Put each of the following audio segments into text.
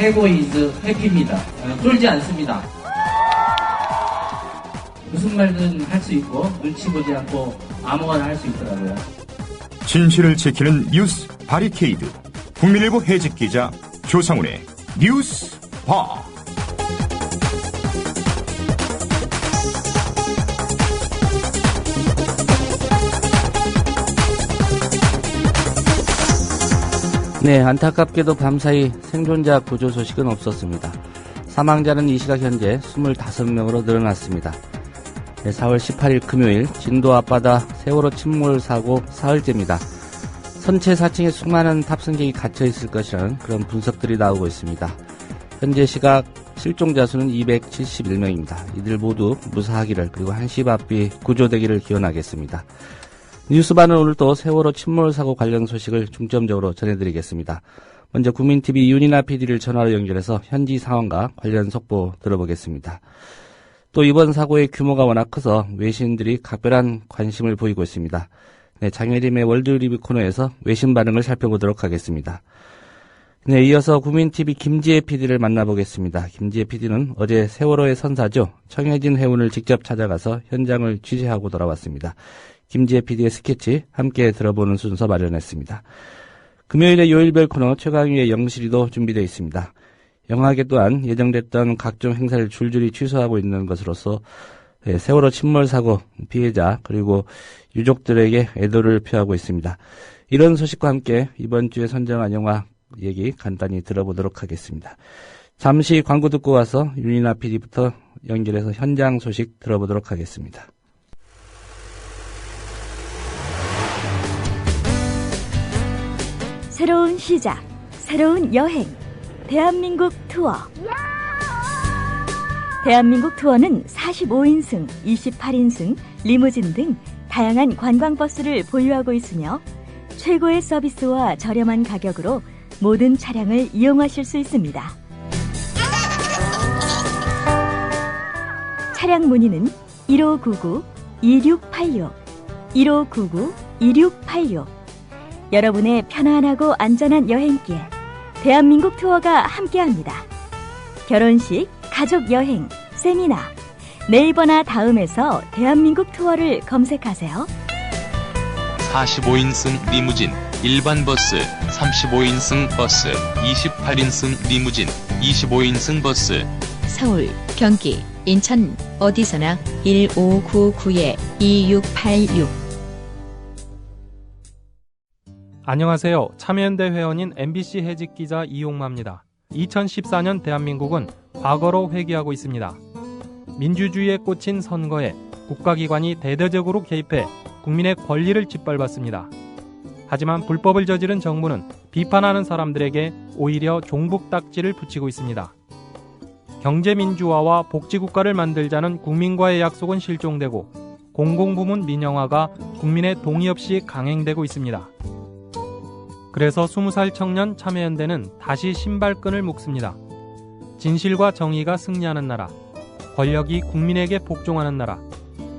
해고 이즈 해피입니다. 쫄지 않습니다. 무슨 말든 할 수 있고 눈치 보지 않고 아무거나 할 수 있더라고요. 진실을 지키는 뉴스 바리케이드. 국민일보 해직 기자 조상훈의 뉴스 바. 네, 안타깝게도 밤사이 생존자 구조 소식은 없었습니다. 사망자는 이 시각 현재 25명으로 늘어났습니다. 네, 4월 18일 금요일 진도 앞바다 세월호 침몰 사고 사흘째입니다. 선체 4층에 수많은 탑승객이 갇혀있을 것이라는 그런 분석들이 나오고 있습니다. 현재 시각 실종자 수는 271명입니다. 이들 모두 무사하기를 그리고 한시바삐 구조되기를 기원하겠습니다. 뉴스반은 오늘 또 세월호 침몰 사고 관련 소식을 중점적으로 전해드리겠습니다. 먼저 국민TV 윤이나 PD를 전화로 연결해서 현지 상황과 관련 속보 들어보겠습니다. 또 이번 사고의 규모가 워낙 커서 외신들이 각별한 관심을 보이고 있습니다. 네, 장혜림의 월드리뷰 코너에서 외신 반응을 살펴보도록 하겠습니다. 네, 이어서 국민TV 김지혜 PD를 만나보겠습니다. 김지혜 PD는 어제 세월호의 선사죠. 청해진 해운을 직접 찾아가서 현장을 취재하고 돌아왔습니다. 김지혜 PD의 스케치 함께 들어보는 순서 마련했습니다. 금요일에 요일별 코너 최강희의 영실이도 준비되어 있습니다. 영화계 또한 예정됐던 각종 행사를 줄줄이 취소하고 있는 것으로서 세월호 침몰 사고 피해자 그리고 유족들에게 애도를 표하고 있습니다. 이런 소식과 함께 이번 주에 선정한 영화 얘기 간단히 들어보도록 하겠습니다. 잠시 광고 듣고 와서 윤이나 PD부터 연결해서 현장 소식 들어보도록 하겠습니다. 새로운 시작, 새로운 여행, 대한민국 투어. 대한민국 투어는 45인승, 28인승, 리무진 등 다양한 관광버스를 보유하고 있으며 최고의 서비스와 저렴한 가격으로 모든 차량을 이용하실 수 있습니다. 차량 문의는 1599-2686, 1599-2686. 여러분의 편안하고 안전한 여행길, 대한민국 투어가 함께합니다. 결혼식, 가족여행, 세미나, 네이버나 다음에서 대한민국 투어를 검색하세요. 45인승 리무진, 일반 버스, 35인승 버스, 28인승 리무진, 25인승 버스. 서울, 경기, 인천 어디서나 1599-2686. 안녕하세요. 참여연대 회원인 MBC 해직기자 이용마입니다. 2014년 대한민국은 과거로 회귀하고 있습니다. 민주주의에 꽂힌 선거에 국가기관이 대대적으로 개입해 국민의 권리를 짓밟았습니다. 하지만 불법을 저지른 정부는 비판하는 사람들에게 오히려 종북딱지를 붙이고 있습니다. 경제민주화와 복지국가를 만들자는 국민과의 약속은 실종되고 공공부문 민영화가 국민의 동의 없이 강행되고 있습니다. 그래서 20살 청년 참여연대는 다시 신발끈을 묶습니다. 진실과 정의가 승리하는 나라, 권력이 국민에게 복종하는 나라,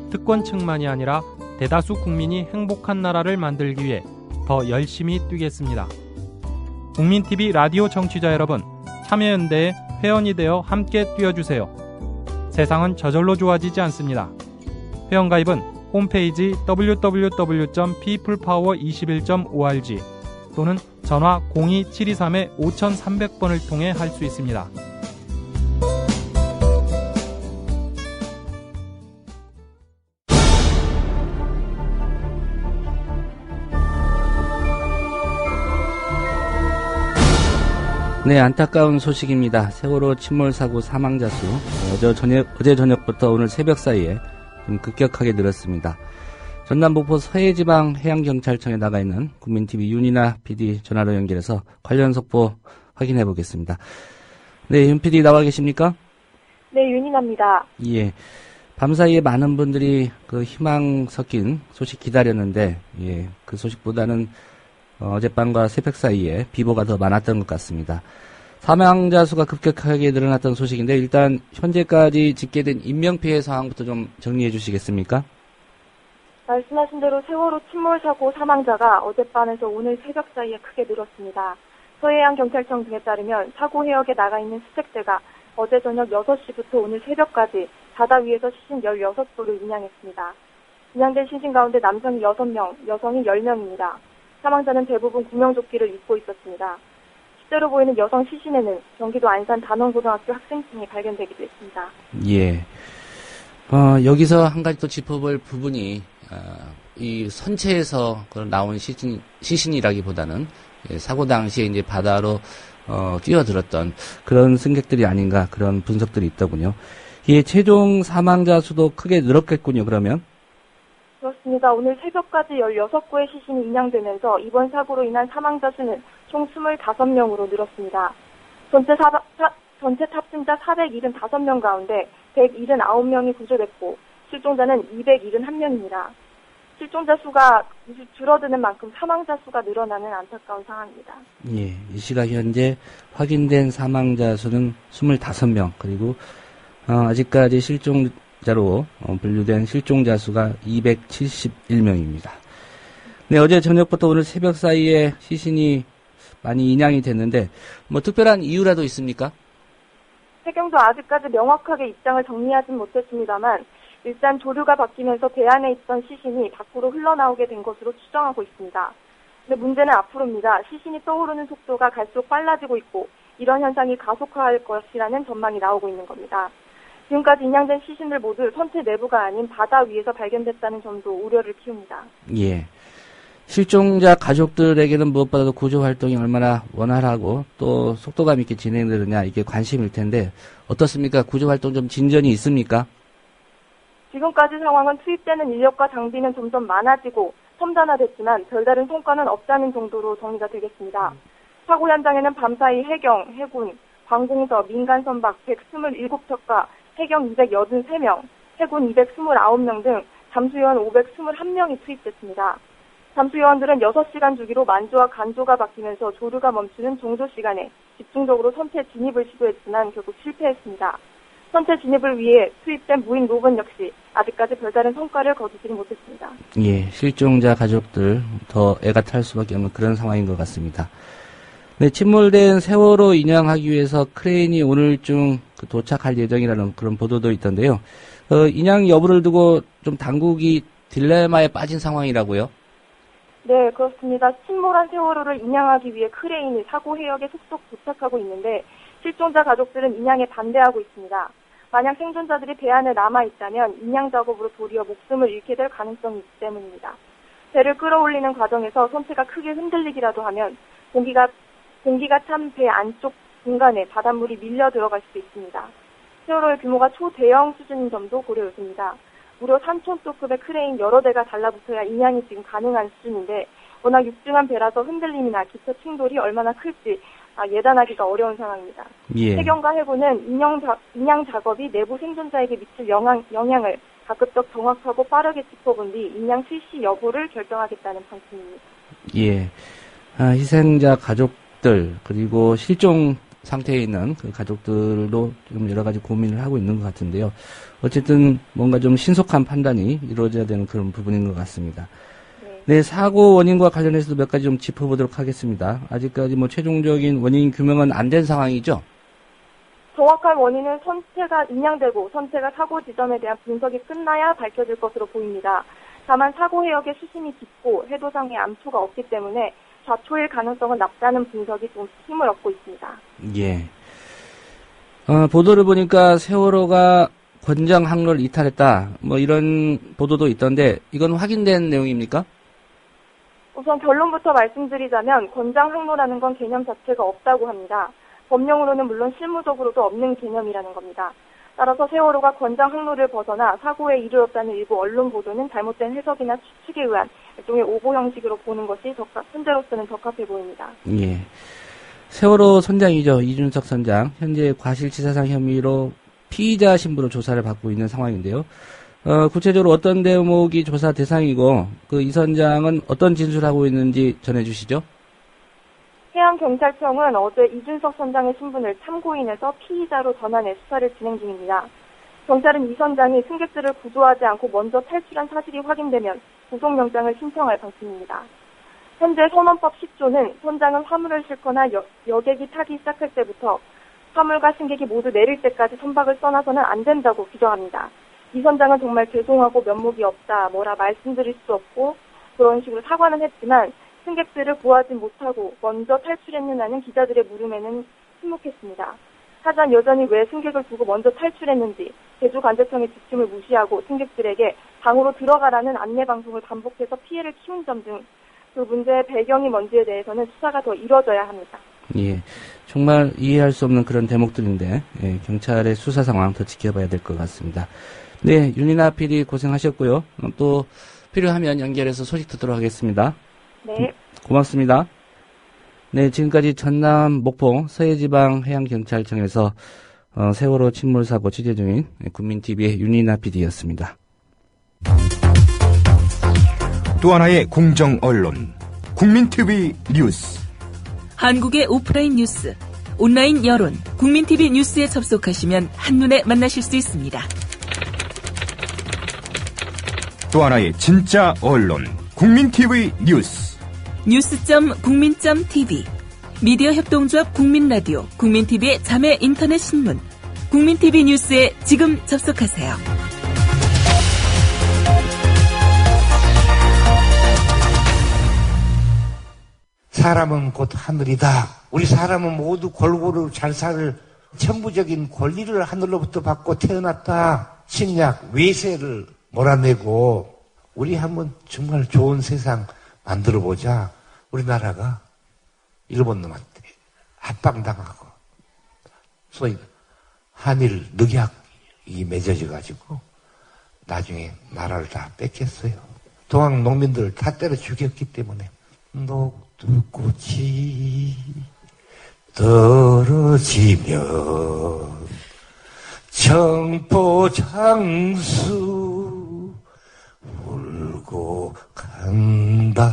특권층만이 아니라 대다수 국민이 행복한 나라를 만들기 위해 더 열심히 뛰겠습니다. 국민TV 라디오 청취자 여러분, 참여연대에 회원이 되어 함께 뛰어주세요. 세상은 저절로 좋아지지 않습니다. 회원가입은 홈페이지 www.peoplepower21.org 또는 전화 02-723-5300번을 통해 할 수 있습니다. 네, 안타까운 소식입니다. 세월호 침몰 사고 사망자 수 어제 저녁부터 오늘 새벽 사이에 좀 급격하게 늘었습니다. 전남 목포 서해지방 해양경찰청에 나가 있는 국민TV 윤이나 PD 전화로 연결해서 관련 속보 확인해 보겠습니다. 네, 윤 PD 나와 계십니까? 네, 윤이나입니다. 예. 밤사이에 많은 분들이 그 희망 섞인 소식 기다렸는데, 예, 그 소식보다는 어젯밤과 새벽 사이에 비보가 더 많았던 것 같습니다. 사망자 수가 급격하게 늘어났던 소식인데 일단 현재까지 집계된 인명피해 상황부터 좀 정리해 주시겠습니까? 말씀하신 대로 세월호 침몰 사고 사망자가 어젯밤에서 오늘 새벽 사이에 크게 늘었습니다. 서해안경찰청 등에 따르면 사고 해역에 나가 있는 수색대가 어제 저녁 6시부터 오늘 새벽까지 바다 위에서 시신 16구를 인양했습니다. 인양된 시신 가운데 남성이 6명, 여성이 10명입니다. 사망자는 대부분 구명조끼를 입고 있었습니다. 실제로 보이는 여성 시신에는 경기도 안산 단원고등학교 학생증이 발견되기도 했습니다. 예. 여기서 한 가지 또 짚어볼 부분이, 이 선체에서 나온 시신이라기보다는 사고 당시에 이제 바다로 뛰어들었던 그런 승객들이 아닌가 그런 분석들이 있더군요. 이 최종 사망자 수도 크게 늘었겠군요, 그러면? 그렇습니다. 오늘 새벽까지 16구의 시신이 인양되면서 이번 사고로 인한 사망자 수는 총 25명으로 늘었습니다. 전체 탑승자 475명 가운데 179명이 구조됐고 실종자는 271명입니다. 실종자 수가 줄어드는 만큼 사망자 수가 늘어나는 안타까운 상황입니다. 예, 이 시각 현재 확인된 사망자 수는 25명, 그리고 아직까지 실종자로 분류된 실종자 수가 271명입니다. 네, 어제 저녁부터 오늘 새벽 사이에 시신이 많이 인양이 됐는데 뭐 특별한 이유라도 있습니까? 해경도 아직까지 명확하게 입장을 정리하진 못했습니다만 일단 조류가 바뀌면서 배 안에 있던 시신이 밖으로 흘러나오게 된 것으로 추정하고 있습니다. 근데 문제는 앞으로입니다. 시신이 떠오르는 속도가 갈수록 빨라지고 있고 이런 현상이 가속화할 것이라는 전망이 나오고 있는 겁니다. 지금까지 인양된 시신들 모두 선체 내부가 아닌 바다 위에서 발견됐다는 점도 우려를 키웁니다. 예. 실종자 가족들에게는 무엇보다도 구조 활동이 얼마나 원활하고 또 속도감 있게 진행되느냐 이게 관심일 텐데 어떻습니까? 구조 활동 좀 진전이 있습니까? 지금까지 상황은 투입되는 인력과 장비는 점점 많아지고 첨단화됐지만 별다른 성과는 없다는 정도로 정리가 되겠습니다. 사고 현장에는 밤사이 해경, 해군, 관공서, 민간선박 127척과 해경 283명, 해군 229명 등 잠수요원 521명이 투입됐습니다. 잠수요원들은 6시간 주기로 만조와 간조가 바뀌면서 조류가 멈추는 종조 시간에 집중적으로 선체 진입을 시도했지만 결국 실패했습니다. 선체 진입을 위해 투입된 무인 로봇 역시 아직까지 별다른 성과를 거두지 못했습니다. 예, 실종자 가족들 더 애가 탈 수밖에 없는 그런 상황인 것 같습니다. 네, 침몰된 세월호 인양하기 위해서 크레인이 오늘중 도착할 예정이라는 그런 보도도 있던데요. 인양 여부를 두고 좀 당국이 딜레마에 빠진 상황이라고요? 네, 그렇습니다. 침몰한 세월호를 인양하기 위해 크레인이 사고 해역에 속속 도착하고 있는데 실종자 가족들은 인양에 반대하고 있습니다. 만약 생존자들이 배 안에 남아있다면 인양 작업으로 도리어 목숨을 잃게 될 가능성이 있기 때문입니다. 배를 끌어올리는 과정에서 선체가 크게 흔들리기라도 하면 공기가 찬 배 안쪽 공간에 바닷물이 밀려 들어갈 수도 있습니다. 세월호의 규모가 초대형 수준인 점도 고려 요소입니다. 무려 3톤급의 크레인 여러 대가 달라붙어야 인양이 지금 가능한 수준인데 워낙 육중한 배라서 흔들림이나 기차 충돌이 얼마나 클지 예단하기가 어려운 상황입니다. 예. 해경과 해군은 인양 작업이 내부 생존자에게 미칠 영향을 가급적 정확하고 빠르게 짚어본 뒤 인양 실시 여부를 결정하겠다는 방침입니다. 예. 희생자 가족들 그리고 실종 상태에 있는 그 가족들도 좀 여러 가지 고민을 하고 있는 것 같은데요. 어쨌든 뭔가 좀 신속한 판단이 이루어져야 되는 그런 부분인 것 같습니다. 네, 사고 원인과 관련해서도 몇 가지 좀 짚어보도록 하겠습니다. 아직까지 뭐 최종적인 원인 규명은 안 된 상황이죠? 정확한 원인은 선체가 인양되고 선체가 사고 지점에 대한 분석이 끝나야 밝혀질 것으로 보입니다. 다만 사고 해역에 수심이 깊고 해도상에 암초가 없기 때문에 좌초일 가능성은 낮다는 분석이 좀 힘을 얻고 있습니다. 예. 보도를 보니까 세월호가 권장 항로를 이탈했다. 뭐 이런 보도도 있던데 이건 확인된 내용입니까? 우선 결론부터 말씀드리자면 권장 항로라는 건 개념 자체가 없다고 합니다. 법령으로는 물론 실무적으로도 없는 개념이라는 겁니다. 따라서 세월호가 권장 항로를 벗어나 사고에 이르렀다는 일부 언론 보도는 잘못된 해석이나 추측에 의한 일종의 오보 형식으로 보는 것이 현재로서는 적합해 보입니다. 예. 세월호 선장이죠. 이준석 선장. 현재 과실치사상 혐의로 피의자 신분으로 조사를 받고 있는 상황인데요. 구체적으로 어떤 대목이 조사 대상이고 이 선장은 어떤 진술하고 있는지 전해주시죠. 해양경찰청은 어제 이준석 선장의 신분을 참고인에서 피의자로 전환해 수사를 진행 중입니다. 경찰은 이 선장이 승객들을 구조하지 않고 먼저 탈출한 사실이 확인되면 구속영장을 신청할 방침입니다. 현재 선원법 10조는 선장은 화물을 싣거나 여객이 타기 시작할 때부터 화물과 승객이 모두 내릴 때까지 선박을 떠나서는 안 된다고 규정합니다. 이 선장은 정말 죄송하고 면목이 없다, 뭐라 말씀드릴 수 없고 그런 식으로 사과는 했지만 승객들을 구하지 못하고 먼저 탈출했느냐는 기자들의 물음에는 침묵했습니다. 하지만 여전히 왜 승객을 두고 먼저 탈출했는지 제주관제청의 지침을 무시하고 승객들에게 방으로 들어가라는 안내방송을 반복해서 피해를 키운 점 등 그 문제의 배경이 뭔지에 대해서는 수사가 더 이뤄져야 합니다. 예, 정말 이해할 수 없는 그런 대목들인데 경찰의 수사 상황 더 지켜봐야 될 것 같습니다. 네, 윤이나 PD 고생하셨고요. 또 필요하면 연결해서 소식 듣도록 하겠습니다. 네. 고맙습니다. 네, 지금까지 전남 목포 서해지방해양경찰청에서 세월호 침몰사고 취재 중인 국민TV의 윤이나 PD였습니다. 또 하나의 공정 언론, 국민TV 뉴스. 한국의 오프라인 뉴스, 온라인 여론, 국민TV 뉴스에 접속하시면 한눈에 만나실 수 있습니다. 또 하나의 진짜 언론, 국민TV 뉴스. 뉴스.국민.tv, 미디어 협동조합 국민라디오, 국민TV의 자매 인터넷 신문, 국민TV 뉴스에 지금 접속하세요. 사람은 곧 하늘이다. 우리 사람은 모두 골고루 잘 살 천부적인 권리를 하늘로부터 받고 태어났다. 침략, 외세를 몰아내고 우리 한번 정말 좋은 세상 만들어보자. 우리나라가 일본 놈한테 합방당하고 소위 한일 늑약이 맺어져가지고 나중에 나라를 다 뺏겼어요. 동학 농민들을 다 때려 죽였기 때문에 녹두꽃이 떨어지면 청포장수 울고 간다.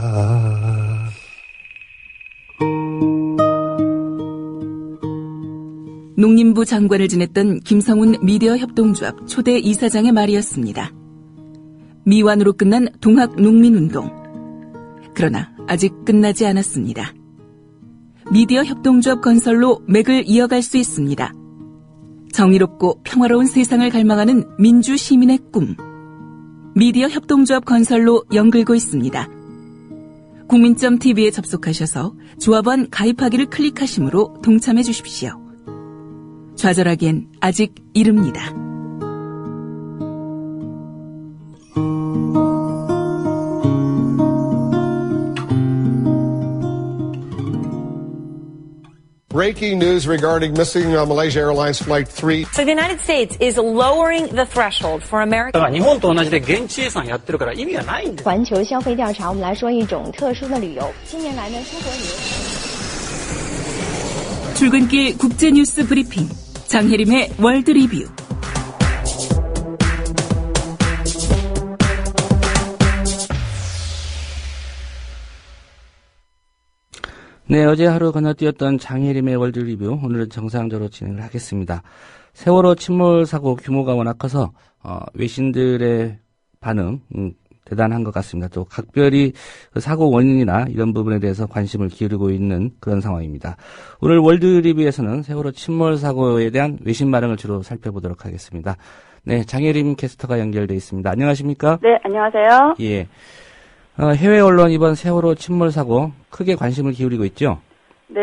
농림부 장관을 지냈던 김성훈 미디어 협동조합 초대 이사장의 말이었습니다. 미완으로 끝난 동학 농민운동. 그러나 아직 끝나지 않았습니다. 미디어 협동조합 건설로 맥을 이어갈 수 있습니다. 정의롭고 평화로운 세상을 갈망하는 민주 시민의 꿈. 미디어 협동조합 건설로 연글고 있습니다. 국민.tv에 접속하셔서 조합원 가입하기를 클릭하심으로 동참해 주십시오. 좌절하기엔 아직 이릅니다. Breaking news regarding missing Malaysia Airlines Flight 3. So the United States is lowering the threshold for American. 日本と同じで現地予算やってるから意味がないんです。环球消费调查，我们来说一种特殊的旅游。近年来呢，出国旅游。 출근길 국제뉴스 브리핑 장혜림의 월드 리뷰. 네, 어제 하루 건너뛰었던 장혜림의 월드 리뷰, 오늘은 정상적으로 진행을 하겠습니다. 세월호 침몰 사고 규모가 워낙 커서 외신들의 반응 대단한 것 같습니다. 또 각별히 사고 원인이나 이런 부분에 대해서 관심을 기울이고 있는 그런 상황입니다. 오늘 월드 리뷰에서는 세월호 침몰 사고에 대한 외신 반응을 주로 살펴보도록 하겠습니다. 네, 장혜림 캐스터가 연결돼 있습니다. 안녕하십니까? 네, 안녕하세요. 예. 해외 언론 이번 세월호 침몰 사고 크게 관심을 기울이고 있죠? 네,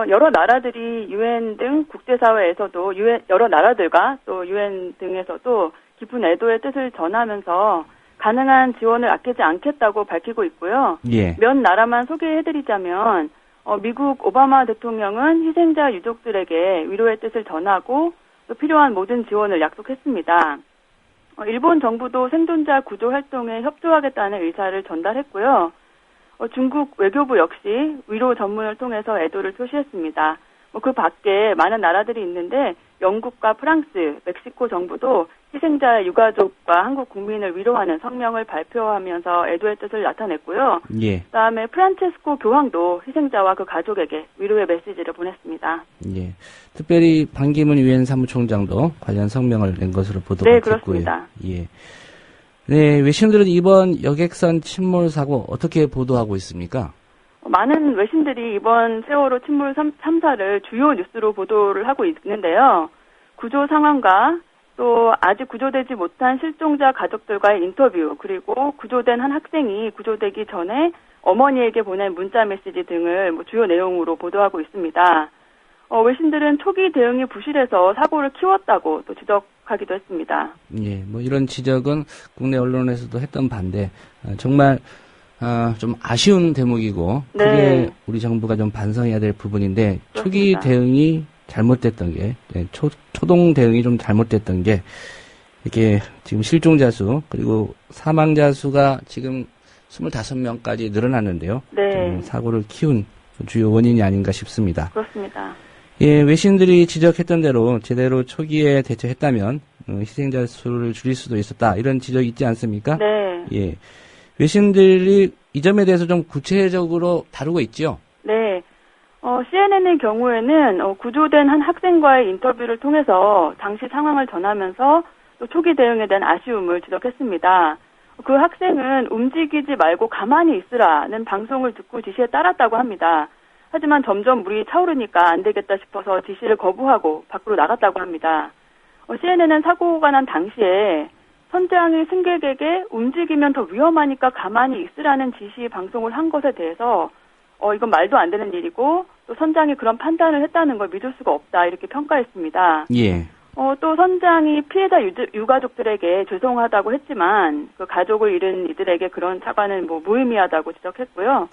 여러 나라들이 유엔 등 국제사회에서도 여러 나라들과 또 유엔 등에서도 깊은 애도의 뜻을 전하면서 가능한 지원을 아끼지 않겠다고 밝히고 있고요. 예. 몇 나라만 소개해드리자면 미국 오바마 대통령은 희생자 유족들에게 위로의 뜻을 전하고 또 필요한 모든 지원을 약속했습니다. 일본 정부도 생존자 구조 활동에 협조하겠다는 의사를 전달했고요. 중국 외교부 역시 위로 전문을 통해서 애도를 표시했습니다. 그 밖에 많은 나라들이 있는데 영국과 프랑스, 멕시코 정부도 희생자의 유가족과 한국 국민을 위로하는 성명을 발표하면서 애도의 뜻을 나타냈고요. 예. 그다음에 프란체스코 교황도 희생자와 그 가족에게 위로의 메시지를 보냈습니다. 예. 특별히 반기문 유엔 사무총장도 관련 성명을 낸 것으로 보도가 네, 됐고요. 그렇습니다. 예. 네, 외신들은 이번 여객선 침몰 사고 어떻게 보도하고 있습니까? 많은 외신들이 이번 세월호 침몰 참사를 주요 뉴스로 보도를 하고 있는데요. 구조 상황과 또 아직 구조되지 못한 실종자 가족들과의 인터뷰, 그리고 구조된 한 학생이 구조되기 전에 어머니에게 보낸 문자 메시지 등을 주요 내용으로 보도하고 있습니다. 외신들은 초기 대응이 부실해서 사고를 키웠다고 또 지적하기도 했습니다. 예, 이런 지적은 국내 언론에서도 했던 반대, 정말 좀 아쉬운 대목이고, 네. 그게 우리 정부가 좀 반성해야 될 부분인데, 그렇습니다. 초기 대응이 잘못됐던 게, 초동 대응이 좀 잘못됐던 게, 이렇게 지금 실종자 수, 그리고 사망자 수가 지금 25명까지 늘어났는데요. 네. 좀 사고를 키운 주요 원인이 아닌가 싶습니다. 그렇습니다. 예, 외신들이 지적했던 대로 제대로 초기에 대처했다면 희생자 수를 줄일 수도 있었다. 이런 지적이 있지 않습니까? 네. 예. 외신들이 이 점에 대해서 좀 구체적으로 다루고 있죠? 네. CNN의 경우에는 구조된 한 학생과의 인터뷰를 통해서 당시 상황을 전하면서 또 초기 대응에 대한 아쉬움을 지적했습니다. 그 학생은 움직이지 말고 가만히 있으라는 방송을 듣고 지시에 따랐다고 합니다. 하지만 점점 물이 차오르니까 안 되겠다 싶어서 지시를 거부하고 밖으로 나갔다고 합니다. CNN은 사고가 난 당시에 선장이 승객에게 움직이면 더 위험하니까 가만히 있으라는 지시 방송을 한 것에 대해서 이건 말도 안 되는 일이고 또 선장이 그런 판단을 했다는 걸 믿을 수가 없다 이렇게 평가했습니다. 예. 또 선장이 피해자 유가족들에게 죄송하다고 했지만 그 가족을 잃은 이들에게 그런 사과는 무의미하다고 지적했고요.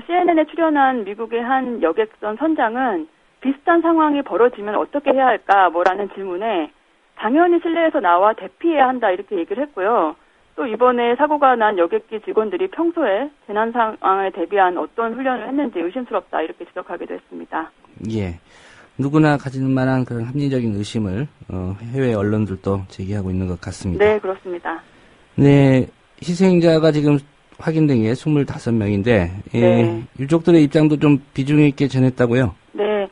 CNN에 출연한 미국의 한 여객선 선장은 비슷한 상황이 벌어지면 어떻게 해야 할까 뭐라는 질문에 당연히 실내에서 나와 대피해야 한다 이렇게 얘기를 했고요. 또 이번에 사고가 난 여객기 직원들이 평소에 재난 상황에 대비한 어떤 훈련을 했는지 의심스럽다 이렇게 지적하기도 했습니다. 예. 누구나 가질 만한 그런 합리적인 의심을 해외 언론들도 제기하고 있는 것 같습니다. 네, 그렇습니다. 네, 희생자가 지금 확인된 게 25명인데 네. 유족들의 입장도 좀 비중 있게 전했다고요? 네,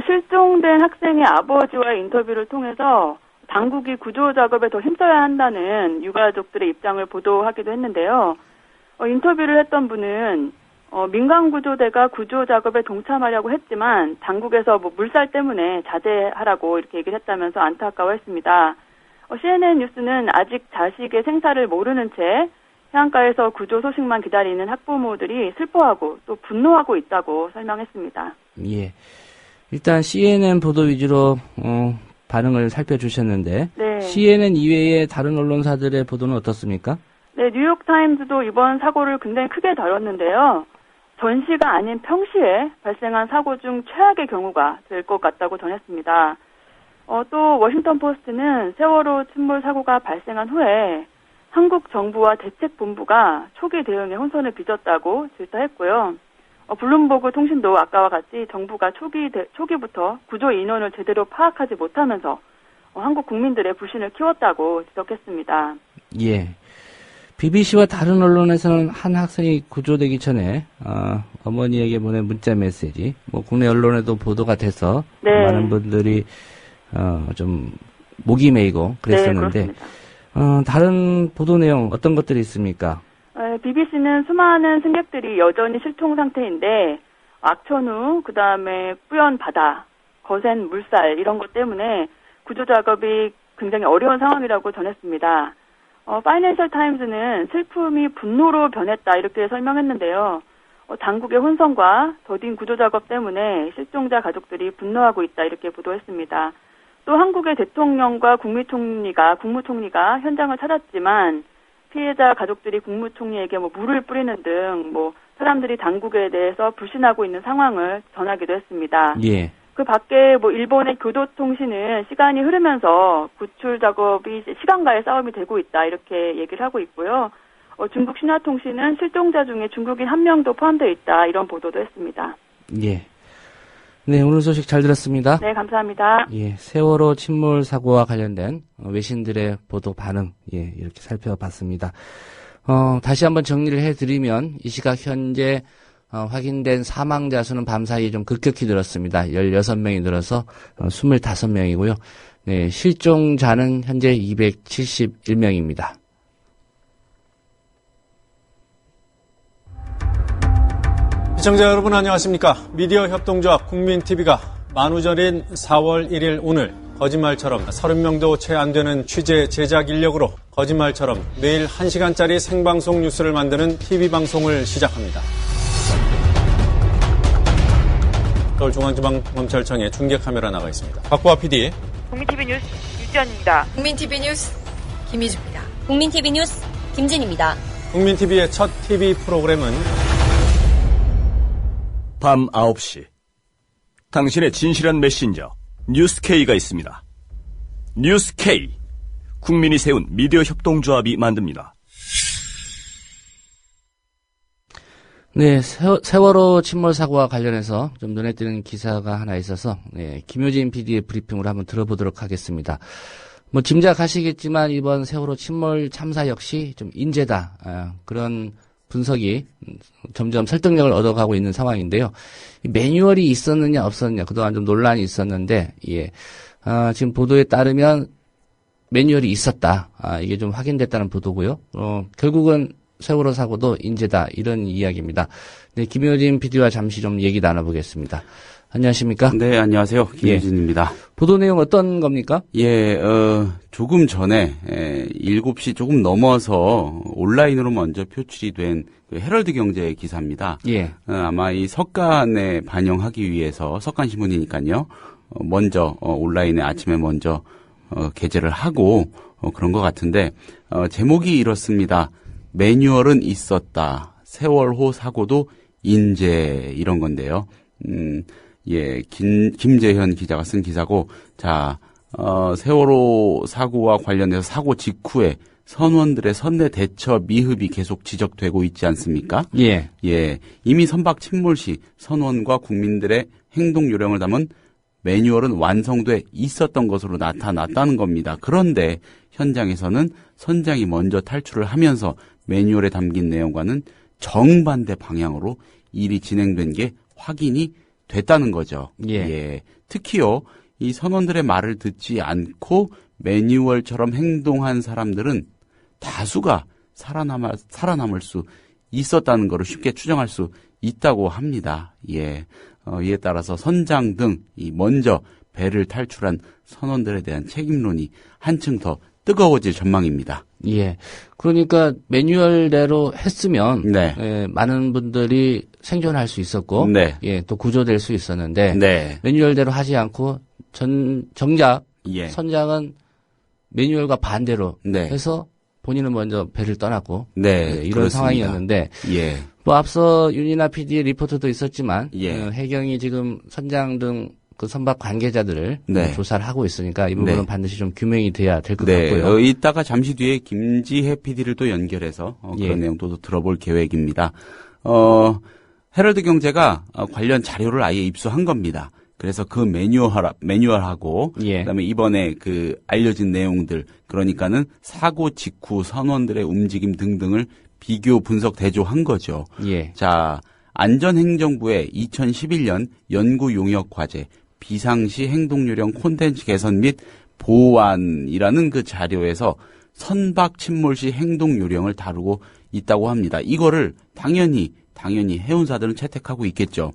실종된 학생의 아버지와의 인터뷰를 통해서 당국이 구조 작업에 더 힘써야 한다는 유가족들의 입장을 보도하기도 했는데요. 인터뷰를 했던 분은 민간구조대가 구조 작업에 동참하려고 했지만 당국에서 물살 때문에 자제하라고 이렇게 얘기를 했다면서 안타까워했습니다. CNN 뉴스는 아직 자식의 생사를 모르는 채 해안가에서 구조 소식만 기다리는 학부모들이 슬퍼하고 또 분노하고 있다고 설명했습니다. 예. 일단 CNN 보도 위주로 반응을 살펴주셨는데 네. CNN 이외의 다른 언론사들의 보도는 어떻습니까? 네, 뉴욕타임즈도 이번 사고를 굉장히 크게 다뤘는데요. 전시가 아닌 평시에 발생한 사고 중 최악의 경우가 될 것 같다고 전했습니다. 또 워싱턴 포스트는 세월호 침몰 사고가 발생한 후에 한국 정부와 대책본부가 초기 대응에 혼선을 빚었다고 질타했고요. 블룸버그 통신도 아까와 같이 정부가 초기부터 구조 인원을 제대로 파악하지 못하면서 한국 국민들의 불신을 키웠다고 지적했습니다. 예. BBC와 다른 언론에서는 한 학생이 구조되기 전에 어머니에게 보낸 문자 메시지, 국내 언론에도 보도가 돼서 네. 많은 분들이 좀 목이 메이고 그랬었는데 네, 다른 보도 내용 어떤 것들이 있습니까? BBC는 수많은 승객들이 여전히 실종 상태인데 악천후, 그다음에 뿌연 바다, 거센 물살 이런 것 때문에 구조 작업이 굉장히 어려운 상황이라고 전했습니다. 파이낸셜 타임즈는 슬픔이 분노로 변했다 이렇게 설명했는데요. 당국의 혼선과 더딘 구조 작업 때문에 실종자 가족들이 분노하고 있다 이렇게 보도했습니다. 또 한국의 대통령과 국무총리가 현장을 찾았지만 피해자 가족들이 국무총리에게 물을 뿌리는 등 사람들이 당국에 대해서 불신하고 있는 상황을 전하기도 했습니다. 예. 그 밖에 일본의 교도통신은 시간이 흐르면서 구출 작업이 시간과의 싸움이 되고 있다 이렇게 얘기를 하고 있고요. 중국 신화통신은 실종자 중에 중국인 1명도 포함되어 있다 이런 보도도 했습니다. 예. 네, 오늘 소식 잘 들었습니다. 네, 감사합니다. 예, 세월호 침몰 사고와 관련된 외신들의 보도 반응, 이렇게 살펴봤습니다. 다시 한번 정리를 해드리면 이 시각 현재 확인된 사망자 수는 밤사이에 좀 급격히 늘었습니다. 16명이 늘어서 25명이고요. 네, 실종자는 현재 271명입니다. 시청자 여러분 안녕하십니까. 미디어 협동조합 국민TV가 만우절인 4월 1일 오늘 거짓말처럼 30명도 채 안 되는 취재 제작 인력으로 거짓말처럼 매일 1시간짜리 생방송 뉴스를 만드는 TV방송을 시작합니다. 서울중앙지방검찰청에 중계카메라 나가 있습니다. 박보아 PD. 국민TV 뉴스 유지연입니다. 국민TV 뉴스 김희주입니다. 국민TV 뉴스 김진입니다. 국민TV의 첫 TV 프로그램은 밤 9시 당신의 진실한 메신저 뉴스K가 있습니다. 뉴스K, 국민이 세운 미디어 협동조합이 만듭니다. 네, 세월호 침몰 사고와 관련해서 좀 눈에 띄는 기사가 하나 있어서 김효진 PD의 브리핑으로 한번 들어보도록 하겠습니다. 뭐 짐작하시겠지만 이번 세월호 침몰 참사 역시 좀 인재다, 그런 분석이 점점 설득력을 얻어가고 있는 상황인데요. 매뉴얼이 있었느냐 없었느냐 그동안 좀 논란이 있었는데 지금 보도에 따르면 매뉴얼이 있었다. 이게 좀 확인됐다는 보도고요. 결국은 세월호 사고도 인재다 이런 이야기입니다. 네, 김효진 PD와 잠시 좀 얘기 나눠보겠습니다. 안녕하십니까? 네, 안녕하세요. 김효진입니다. 보도 내용 어떤 겁니까? 조금 전에 7시 조금 넘어서 온라인으로 먼저 표출이 된 그 헤럴드 경제 기사입니다. 아마 이 석간에 반영하기 위해서 석간신문이니까요. 먼저 온라인에 아침에 먼저 게재를 하고 그런 것 같은데 제목이 이렇습니다. 매뉴얼은 있었다. 세월호 사고도 인재 이런 건데요. 김재현 기자가 쓴 기사고, 세월호 사고와 관련해서 사고 직후에 선원들의 선내 대처 미흡이 계속 지적되고 있지 않습니까? 이미 선박 침몰 시 선원과 국민들의 행동 요령을 담은 매뉴얼은 완성돼 있었던 것으로 나타났다는 겁니다. 그런데 현장에서는 선장이 먼저 탈출을 하면서 매뉴얼에 담긴 내용과는 정반대 방향으로 일이 진행된 게 확인이 됐다는 거죠. 특히요, 이 선원들의 말을 듣지 않고 매뉴얼처럼 행동한 사람들은 다수가 살아남을 수 있었다는 것을 쉽게 추정할 수 있다고 합니다. 이에 따라서 선장 등 먼저 배를 탈출한 선원들에 대한 책임론이 한층 더 뜨거워질 전망입니다. 그러니까 매뉴얼대로 했으면 많은 분들이 생존할 수 있었고 또 구조될 수 있었는데 매뉴얼대로 하지 않고 정작 선장은 매뉴얼과 반대로 해서 본인은 먼저 배를 떠났고 이런 그렇습니다. 상황이었는데 뭐 앞서 윤이나 PD의 리포트도 있었지만 해경이 지금 선장 등 그 선박 관계자들을 조사를 하고 있으니까 이 부분은 반드시 좀 규명이 돼야 될 것 같고요. 이따가 잠시 뒤에 김지혜 PD를 또 연결해서 그런 내용도 또 들어볼 계획입니다. 헤럴드 경제가 관련 자료를 아예 입수한 겁니다. 그래서 그 매뉴얼하고 그다음에 이번에 그 알려진 내용들, 그러니까는 사고 직후 선원들의 움직임 등등을 비교 분석 대조한 거죠. 안전행정부의 2011년 연구 용역 과제 비상시 행동요령 콘텐츠 개선 및 보완이라는 그 자료에서 선박 침몰 시 행동요령을 다루고 있다고 합니다. 이거를 당연히 해운사들은 채택하고 있겠죠.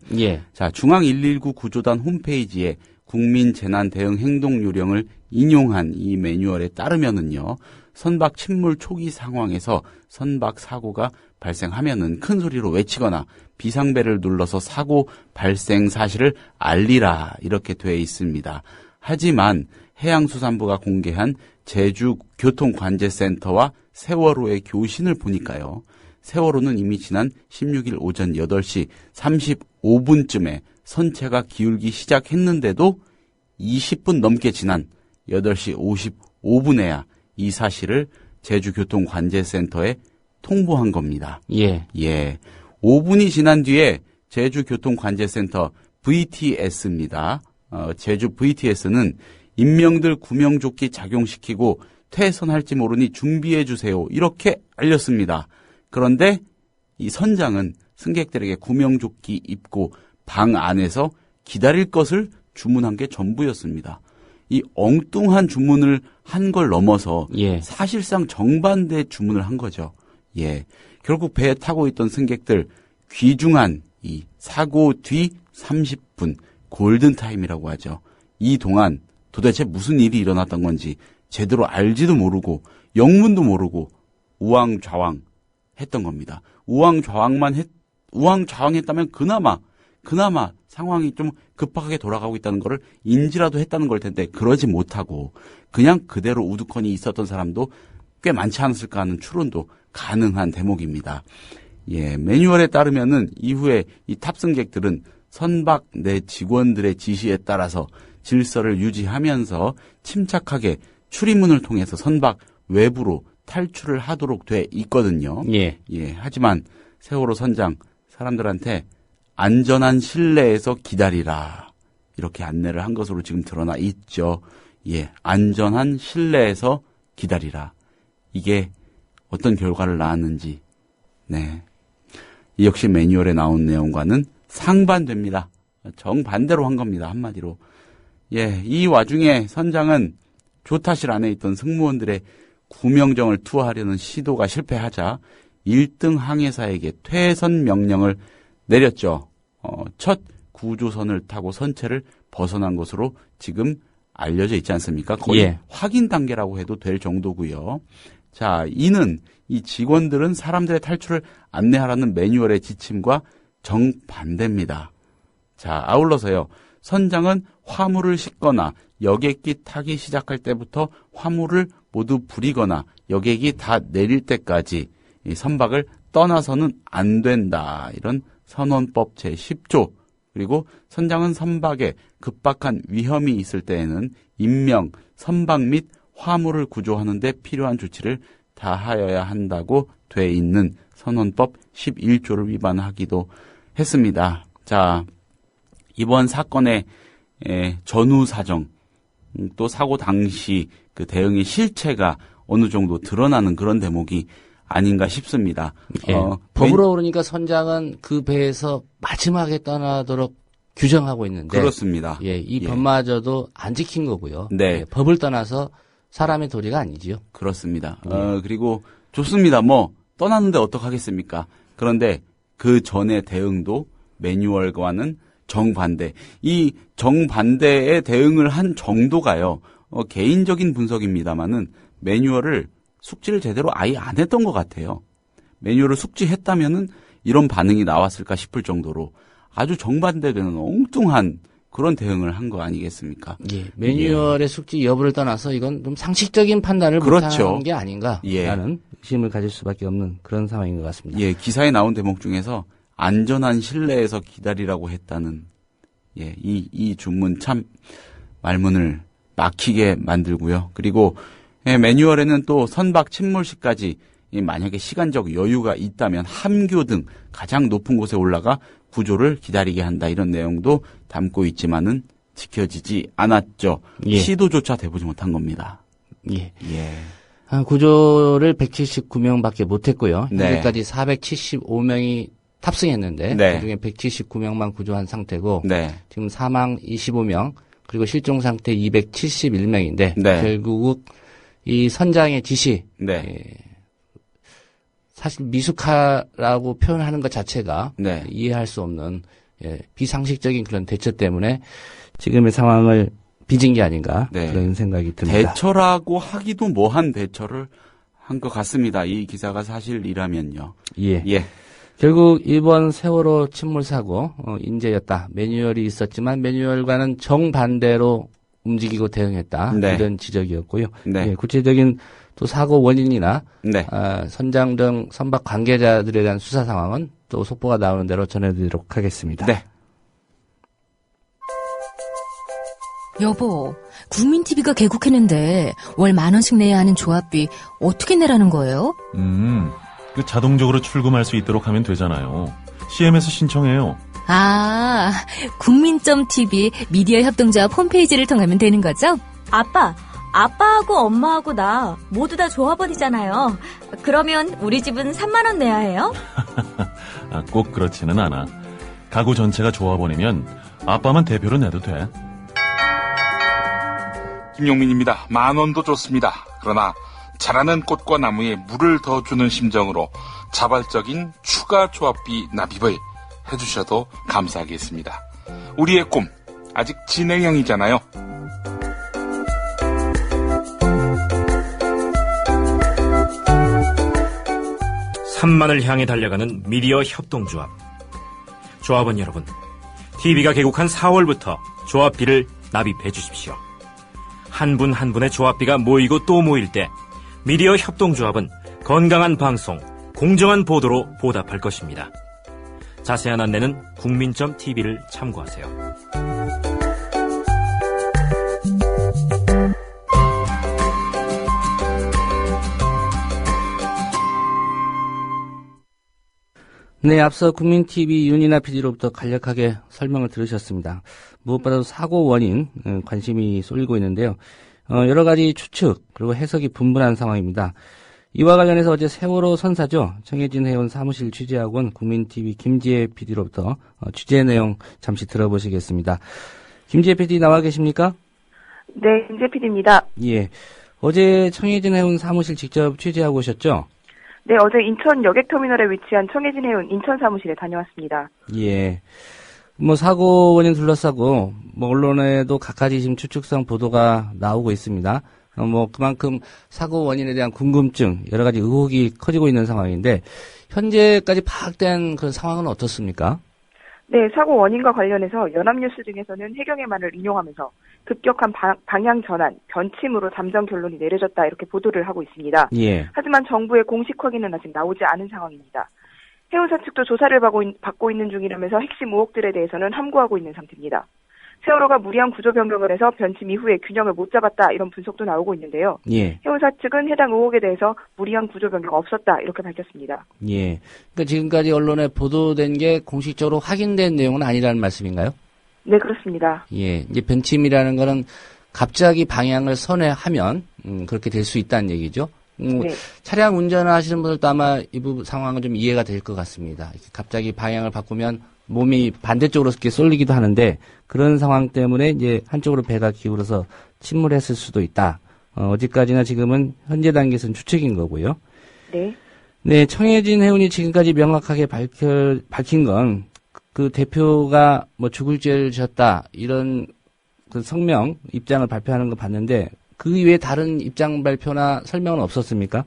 중앙 119 구조단 홈페이지에 국민 재난 대응 행동 요령을 인용한 이 매뉴얼에 따르면은요, 선박 침몰 초기 상황에서 선박 사고가 발생하면은 큰 소리로 외치거나 비상벨을 눌러서 사고 발생 사실을 알리라, 이렇게 돼 있습니다. 하지만 해양수산부가 공개한 제주교통관제센터와 세월호의 교신을 보니까요, 세월호는 이미 지난 16일 오전 8시 35분쯤에 선체가 기울기 시작했는데도 20분 넘게 지난 8시 55분에야 이 사실을 제주교통관제센터에 통보한 겁니다. 5분이 지난 뒤에 제주교통관제센터 VTS입니다. 제주 VTS는 인명들 구명조끼 작용시키고 퇴선할지 모르니 준비해주세요, 이렇게 알렸습니다. 그런데 이 선장은 승객들에게 구명조끼 입고 방 안에서 기다릴 것을 주문한 게 전부였습니다. 이 엉뚱한 주문을 한 걸 넘어서 사실상 정반대 주문을 한 거죠. 결국 배에 타고 있던 승객들 귀중한 이 사고 뒤 30분 골든타임이라고 하죠. 이 동안 도대체 무슨 일이 일어났던 건지 제대로 알지도 모르고 영문도 모르고 우왕좌왕 했던 겁니다. 우왕좌왕했다면 그나마 상황이 좀 급하게 돌아가고 있다는 거를 인지라도 했다는 걸 텐데 그러지 못하고 그냥 그대로 우두커니 있었던 사람도 꽤 많지 않았을까 하는 추론도 가능한 대목입니다. 예, 매뉴얼에 따르면은 이후에 이 탑승객들은 선박 내 직원들의 지시에 따라서 질서를 유지하면서 침착하게 출입문을 통해서 선박 외부로 탈출을 하도록 돼 있거든요. 예, 하지만 세월호 선장 사람들한테 안전한 실내에서 기다리라 이렇게 안내를 한 것으로 지금 드러나 있죠. 예, 안전한 실내에서 기다리라. 이게 어떤 결과를 낳았는지, 네, 이 역시 매뉴얼에 나온 내용과는 상반됩니다. 정반대로 한 겁니다. 한마디로. 예, 이 와중에 선장은 조타실 안에 있던 승무원들의 구명정을 투하하려는 시도가 실패하자 1등 항해사에게 퇴선 명령을 내렸죠. 첫 구조선을 타고 선체를 벗어난 것으로 지금 알려져 있지 않습니까? 거의 확인 단계라고 해도 될 정도고요. 자, 이 직원들은 사람들의 탈출을 안내하라는 매뉴얼의 지침과 정반대입니다. 자, 아울러서요. 선장은 화물을 싣거나 여객기 타기 시작할 때부터 화물을 모두 부리거나 여객이 다 내릴 때까지 이 선박을 떠나서는 안 된다. 이런 선원법 제10조. 그리고 선장은 선박에 급박한 위험이 있을 때에는 인명, 선박 및 화물을 구조하는 데 필요한 조치를 다하여야 한다고 돼 있는 선원법 11조를 위반하기도 했습니다. 자, 이번 사건의 전후 사정, 또 사고 당시 그 대응의 실체가 어느 정도 드러나는 그런 대목이 아닌가 싶습니다. 법으로 그러니까 선장은 그 배에서 마지막에 떠나도록 규정하고 있는데 그렇습니다. 이 법마저도 안 지킨 거고요. 네. 법을 떠나서 사람의 도리가 아니지요. 그렇습니다. 그리고 좋습니다. 뭐 떠났는데 어떡하겠습니까? 그런데 그 전의 대응도 매뉴얼과는 정반대. 이 정반대의 대응을 한 정도가요. 개인적인 분석입니다만은 매뉴얼을 숙지를 제대로 아예 안 했던 것 같아요. 매뉴얼을 숙지했다면은 이런 반응이 나왔을까 싶을 정도로 아주 정반대되는 엉뚱한 그런 대응을 한 거 아니겠습니까? 매뉴얼의 숙지 여부를 떠나서 이건 좀 상식적인 판단을 못한 게 아닌가라는 의심을 가질 수밖에 없는 그런 상황인 것 같습니다. 기사에 나온 대목 중에서 안전한 실내에서 기다리라고 했다는 이 주문 참 말문을 막히게 만들고요. 그리고 매뉴얼에는 또 선박 침몰 시까지 만약에 시간적 여유가 있다면 함교 등 가장 높은 곳에 올라가 구조를 기다리게 한다 이런 내용도 담고 있지만은 지켜지지 않았죠. 시도조차 돼보지 못한 겁니다. 구조를 179명밖에 못했고요. 현재까지 475명이 탑승했는데 그중에 179명만 구조한 상태고 지금 사망 25명 그리고 실종 상태 271명인데 결국 이 선장의 지시 사실 미숙하라고 표현하는 것 자체가 이해할 수 없는 비상식적인 그런 대처 때문에 지금의 상황을 빚은 게 아닌가 그런 생각이 듭니다. 대처라고 하기도 뭐한 대처를 한 것 같습니다. 이 기사가 사실이라면요. 결국 이번 세월호 침몰 사고 인재였다. 매뉴얼이 있었지만 매뉴얼과는 정반대로 움직이고 대응했다. 이런 지적이었고요. 구체적인 또 사고 원인이나 선장 등 선박 관계자들에 대한 수사 상황은 또 속보가 나오는 대로 전해드리도록 하겠습니다. 여보, 국민TV가 개국했는데 월 10,000원씩 내야 하는 조합비 어떻게 내라는 거예요? 그 자동적으로 출금할 수 있도록 하면 되잖아요. CM에서 신청해요. 아, 국민.tv 미디어 협동조합 홈페이지를 통하면 되는 거죠? 아빠하고 엄마하고 나 모두 다 조합원이잖아요. 그러면 우리 집은 3만 원 내야 해요? 꼭 그렇지는 않아. 가구 전체가 조합원이면 아빠만 대표로 내도 돼. 김용민입니다. 10,000원도 좋습니다. 그러나 자라는 꽃과 나무에 물을 더 주는 심정으로 자발적인 추가 조합비 납입을 해주셔도 감사하겠습니다. 우리의 꿈, 아직 진행형이잖아요. 산만을 향해 달려가는 미디어 협동조합. 조합원 여러분, TV가 개국한 4월부터 조합비를 납입해 주십시오. 한 분 한 분의 조합비가 모이고 또 모일 때 미디어 협동조합은 건강한 방송, 공정한 보도로 보답할 것입니다. 자세한 안내는 국민.tv를 참고하세요. 네, 앞서 국민TV 윤이나 PD로부터 간략하게 설명을 들으셨습니다. 무엇보다도 사고 원인 관심이 쏠리고 있는데요. 여러 가지 추측 그리고 해석이 분분한 상황입니다. 이와 관련해서 어제 세월호 선사죠. 청해진 해운 사무실 취재하고 온 국민TV 김지혜 PD로부터 취재 내용 잠시 들어보시겠습니다. 김지혜 PD 나와 계십니까? 네, 김지혜 PD입니다. 예, 어제 청해진 해운 사무실 직접 취재하고 오셨죠? 네, 어제 인천 여객터미널에 위치한 청해진 해운 인천 사무실에 다녀왔습니다. 예. 사고 원인 둘러싸고, 언론에도 각가지 지금 추측성 보도가 나오고 있습니다. 그만큼 사고 원인에 대한 궁금증, 여러 가지 의혹이 커지고 있는 상황인데, 현재까지 파악된 그런 상황은 어떻습니까? 네, 사고 원인과 관련해서 연합뉴스 등에서는 해경의 말을 인용하면서 급격한 방향 전환, 변침으로 잠정 결론이 내려졌다 이렇게 보도를 하고 있습니다. 예. 하지만 정부의 공식 확인은 아직 나오지 않은 상황입니다. 해운사 측도 조사를 받고 있는 중이라면서 핵심 의혹들에 대해서는 함구하고 있는 상태입니다. 세월호가 무리한 구조 변경을 해서 변침 이후에 균형을 못 잡았다 이런 분석도 나오고 있는데요. 예. 해운사 측은 해당 의혹에 대해서 무리한 구조 변경 없었다 이렇게 밝혔습니다. 예. 그러니까 지금까지 언론에 보도된 게 공식적으로 확인된 내용은 아니라는 말씀인가요? 네, 그렇습니다. 예. 이제 변침이라는 거는 갑자기 방향을 선회하면 그렇게 될 수 있다는 얘기죠. 네. 차량 운전하시는 분들도 아마 이 부분 상황은 좀 이해가 될 것 같습니다. 갑자기 방향을 바꾸면 몸이 반대쪽으로 이렇게 쏠리기도 하는데 그런 상황 때문에 이제 한쪽으로 배가 기울어서 침몰했을 수도 있다. 어디까지나 지금은 현재 단계에서는 추측인 거고요. 네. 네, 청해진 해운이 지금까지 명확하게 밝힌 건 그 대표가 죽을 죄를 지었다 이런 그 성명 입장을 발표하는 거 봤는데 그 이외에 다른 입장 발표나 설명은 없었습니까?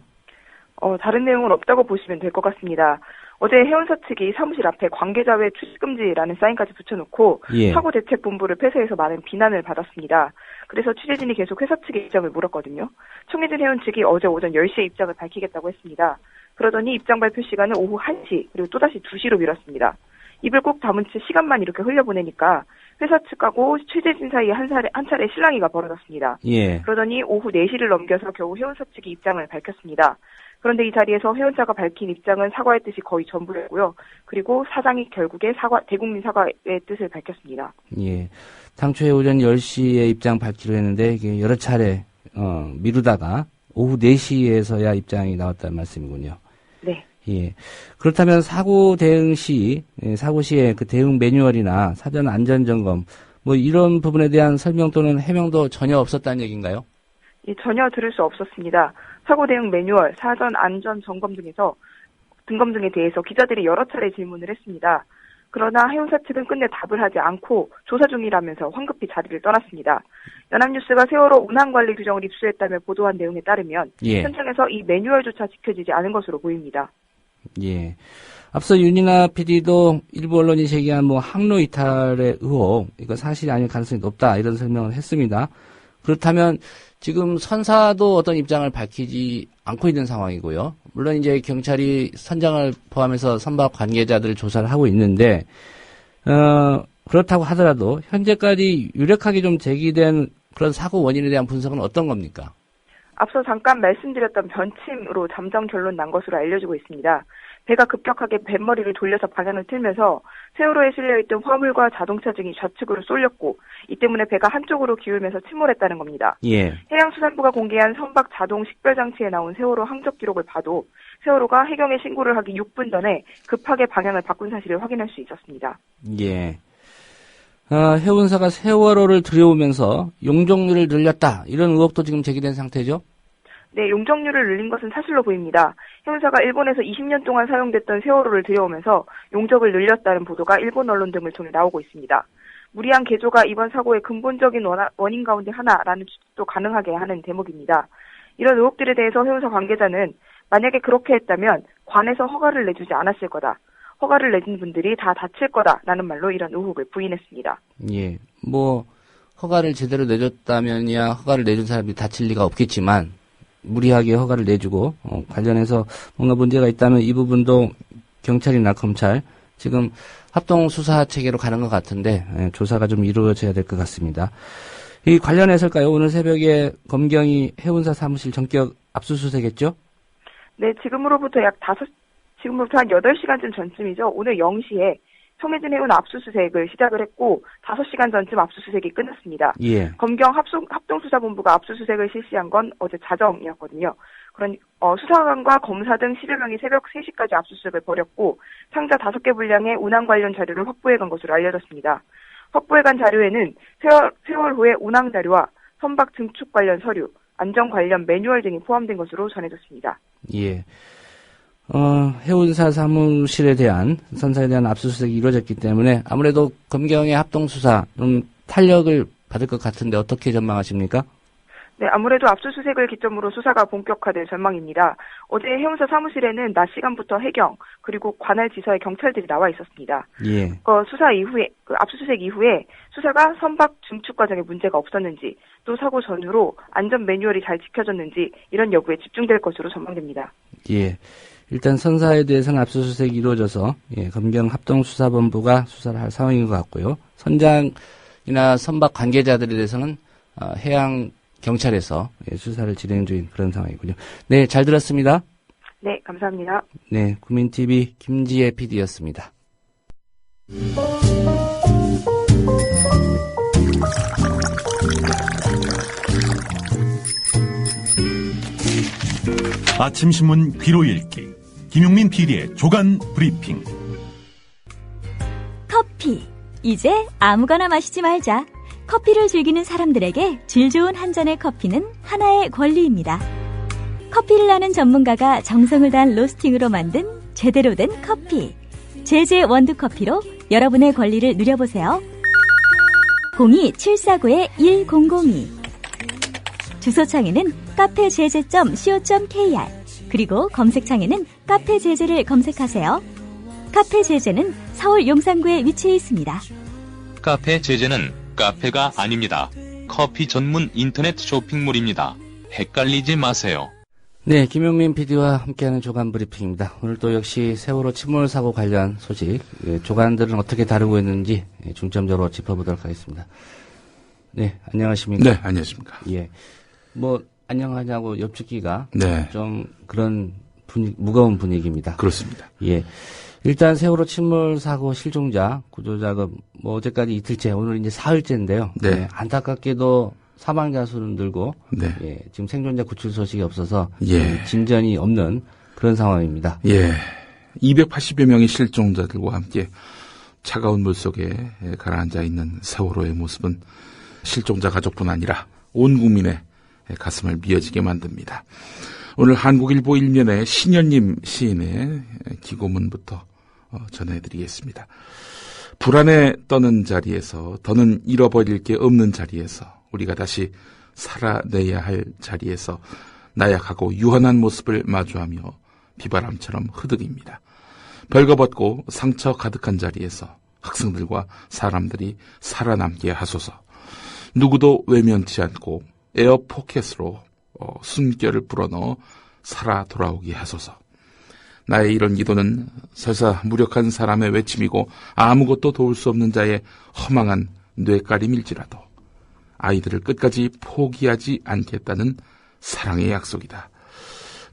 다른 내용은 없다고 보시면 될 것 같습니다. 어제 해운사 측이 사무실 앞에 관계자 외 출입금지라는 사인까지 붙여놓고 예. 사고대책본부를 폐쇄해서 많은 비난을 받았습니다. 그래서 취재진이 계속 회사 측의 입장을 물었거든요. 청해진 해운 측이 어제 오전 10시에 입장을 밝히겠다고 했습니다. 그러더니 입장 발표 시간은 오후 1시 그리고 또다시 2시로 미뤘습니다. 입을 꼭 다문 채 시간만 이렇게 흘려보내니까 회사 측하고 취재진 사이에 한 차례 실랑이가 벌어졌습니다. 예. 그러더니 오후 4시를 넘겨서 겨우 해운사 측이 입장을 밝혔습니다. 그런데 이 자리에서 해운사가 밝힌 입장은 사과의 뜻이 거의 전부였고요. 그리고 사장이 결국에 대국민 사과의 뜻을 밝혔습니다. 예. 당초에 오전 10시에 입장 밝기로 했는데 이게 여러 차례 미루다가 오후 4시에서야 입장이 나왔다는 말씀이군요. 네. 예. 그렇다면 사고 시에 그 대응 매뉴얼이나 사전 안전 점검 이런 부분에 대한 설명 또는 해명도 전혀 없었다는 얘기인가요? 예, 전혀 들을 수 없었습니다. 사고 대응 매뉴얼, 사전 안전 점검 등에 대해서 기자들이 여러 차례 질문을 했습니다. 그러나 해운사 측은 끝내 답을 하지 않고 조사 중이라면서 황급히 자리를 떠났습니다. 연합뉴스가 세월호 운항관리 규정을 입수했다며 보도한 내용에 따르면 예. 현장에서 이 매뉴얼조차 지켜지지 않은 것으로 보입니다. 예. 앞서 윤이나 PD도 일부 언론이 제기한 항로 이탈의 의혹, 이거 사실이 아닐 가능성이 높다 이런 설명을 했습니다. 그렇다면 지금 선사도 어떤 입장을 밝히지 않고 있는 상황이고요. 물론 이제 경찰이 선장을 포함해서 선박 관계자들 조사를 하고 있는데 그렇다고 하더라도 현재까지 유력하게 좀 제기된 그런 사고 원인에 대한 분석은 어떤 겁니까? 앞서 잠깐 말씀드렸던 변침으로 잠정 결론 난 것으로 알려지고 있습니다. 배가 급격하게 뱃머리를 돌려서 방향을 틀면서 세월호에 실려있던 화물과 자동차 등이 좌측으로 쏠렸고 이 때문에 배가 한쪽으로 기울면서 침몰했다는 겁니다. 예. 해양수산부가 공개한 선박 자동 식별장치에 나온 세월호 항적 기록을 봐도 세월호가 해경에 신고를 하기 6분 전에 급하게 방향을 바꾼 사실을 확인할 수 있었습니다. 예. 해운사가 세월호를 들여오면서 용적률을 늘렸다 이런 의혹도 지금 제기된 상태죠? 네, 용적률을 늘린 것은 사실로 보입니다. 해운사가 일본에서 20년 동안 사용됐던 세월호를 들여오면서 용적을 늘렸다는 보도가 일본 언론 등을 통해 나오고 있습니다. 무리한 개조가 이번 사고의 근본적인 원인 가운데 하나라는 추측도 가능하게 하는 대목입니다. 이런 의혹들에 대해서 해운사 관계자는 만약에 그렇게 했다면 관에서 허가를 내주지 않았을 거다. 허가를 내준 분들이 다 다칠 거다라는 말로 이런 의혹을 부인했습니다. 예, 허가를 제대로 내줬다면야 허가를 내준 사람이 다칠 리가 없겠지만 무리하게 허가를 내주고 관련해서 뭔가 문제가 있다면 이 부분도 경찰이나 검찰 지금 합동 수사 체계로 가는 것 같은데 조사가 좀 이루어져야 될 것 같습니다. 이 관련해서일까요? 오늘 새벽에 검경이 해운사 사무실 전격 압수수색했죠? 네, 지금으로부터 한 8시간쯤 전쯤이죠. 오늘 0시에 청해진 해운 압수수색을 시작을 했고 5시간 전쯤 압수수색이 끝났습니다. 예. 검경 합동수사본부가 압수수색을 실시한 건 어제 자정이었거든요. 수사관과 검사 등 10여 명이 새벽 3시까지 압수수색을 벌였고 상자 5개 분량의 운항 관련 자료를 확보해간 것으로 알려졌습니다. 확보해간 자료에는 세월호의 운항 자료와 선박 증축 관련 서류, 안전 관련 매뉴얼 등이 포함된 것으로 전해졌습니다. 예. 해운사 사무실에 대한 선사에 대한 압수수색이 이루어졌기 때문에 아무래도 검경의 합동수사 좀 탄력을 받을 것 같은데 어떻게 전망하십니까? 네, 아무래도 압수수색을 기점으로 수사가 본격화될 전망입니다. 어제 해운사 사무실에는 낮 시간부터 해경 그리고 관할 지서의 경찰들이 나와 있었습니다. 예. 수사 이후에 압수수색 이후에 수사가 선박 증축 과정에 문제가 없었는지 또 사고 전후로 안전 매뉴얼이 잘 지켜졌는지 이런 여부에 집중될 것으로 전망됩니다. 예. 일단 선사에 대해서는 압수수색이 이루어져서 검경 합동수사본부가 수사를 할 상황인 것 같고요. 선장이나 선박 관계자들에 대해서는 해양 경찰에서 수사를 진행 중인 그런 상황이군요. 네, 잘 들었습니다. 네, 감사합니다. 네, 국민TV 김지혜 PD였습니다. 아침 신문 귀로 읽기 김용민 PD의 조간 브리핑. 커피. 이제 아무거나 마시지 말자. 커피를 즐기는 사람들에게 질 좋은 한 잔의 커피는 하나의 권리입니다. 커피를 아는 전문가가 정성을 다한 로스팅으로 만든 제대로 된 커피. 제제 원두커피로 여러분의 권리를 누려보세요. 02-749-1002 주소창에는 카페제제.co.kr 그리고 검색창에는 카페제제를 검색하세요. 카페제제는 서울 용산구에 위치해 있습니다. 카페제제는 카페가 아닙니다. 커피 전문 인터넷 쇼핑몰입니다. 헷갈리지 마세요. 네, 김용민 PD와 함께하는 조간 브리핑입니다. 오늘 또 역시 세월호 침몰 사고 관련 소식, 조간들은 어떻게 다루고 있는지 중점적으로 짚어보도록 하겠습니다. 네, 안녕하십니까? 네, 안녕하십니까? 예, 안녕하냐고 엽죽기가 네. 좀 그런 무거운 분위기입니다. 그렇습니다. 예. 일단 세월호 침몰 사고 실종자 구조 작업 어제까지 이틀째, 오늘 이제 사흘째인데요. 네. 네, 안타깝게도 사망자 수는 늘고 네. 지금 생존자 구출 소식이 없어서 예. 진전이 없는 그런 상황입니다. 예. 280여 명의 실종자들과 함께 차가운 물속에 가라앉아 있는 세월호의 모습은 실종자 가족뿐 아니라 온 국민의 가슴을 미어지게 만듭니다. 오늘 한국일보 일면에 신현님 시인의 기고문부터 전해드리겠습니다. 불안에 떠는 자리에서, 더는 잃어버릴 게 없는 자리에서, 우리가 다시 살아내야 할 자리에서 나약하고 유한한 모습을 마주하며 비바람처럼 흐득입니다. 벌거벗고 상처 가득한 자리에서 학생들과 사람들이 살아남게 하소서. 누구도 외면치 않고 에어포켓으로 숨결을 불어넣어 살아 돌아오게 하소서. 나의 이런 기도는 설사 무력한 사람의 외침이고 아무것도 도울 수 없는 자의 허망한 뇌까림일지라도 아이들을 끝까지 포기하지 않겠다는 사랑의 약속이다.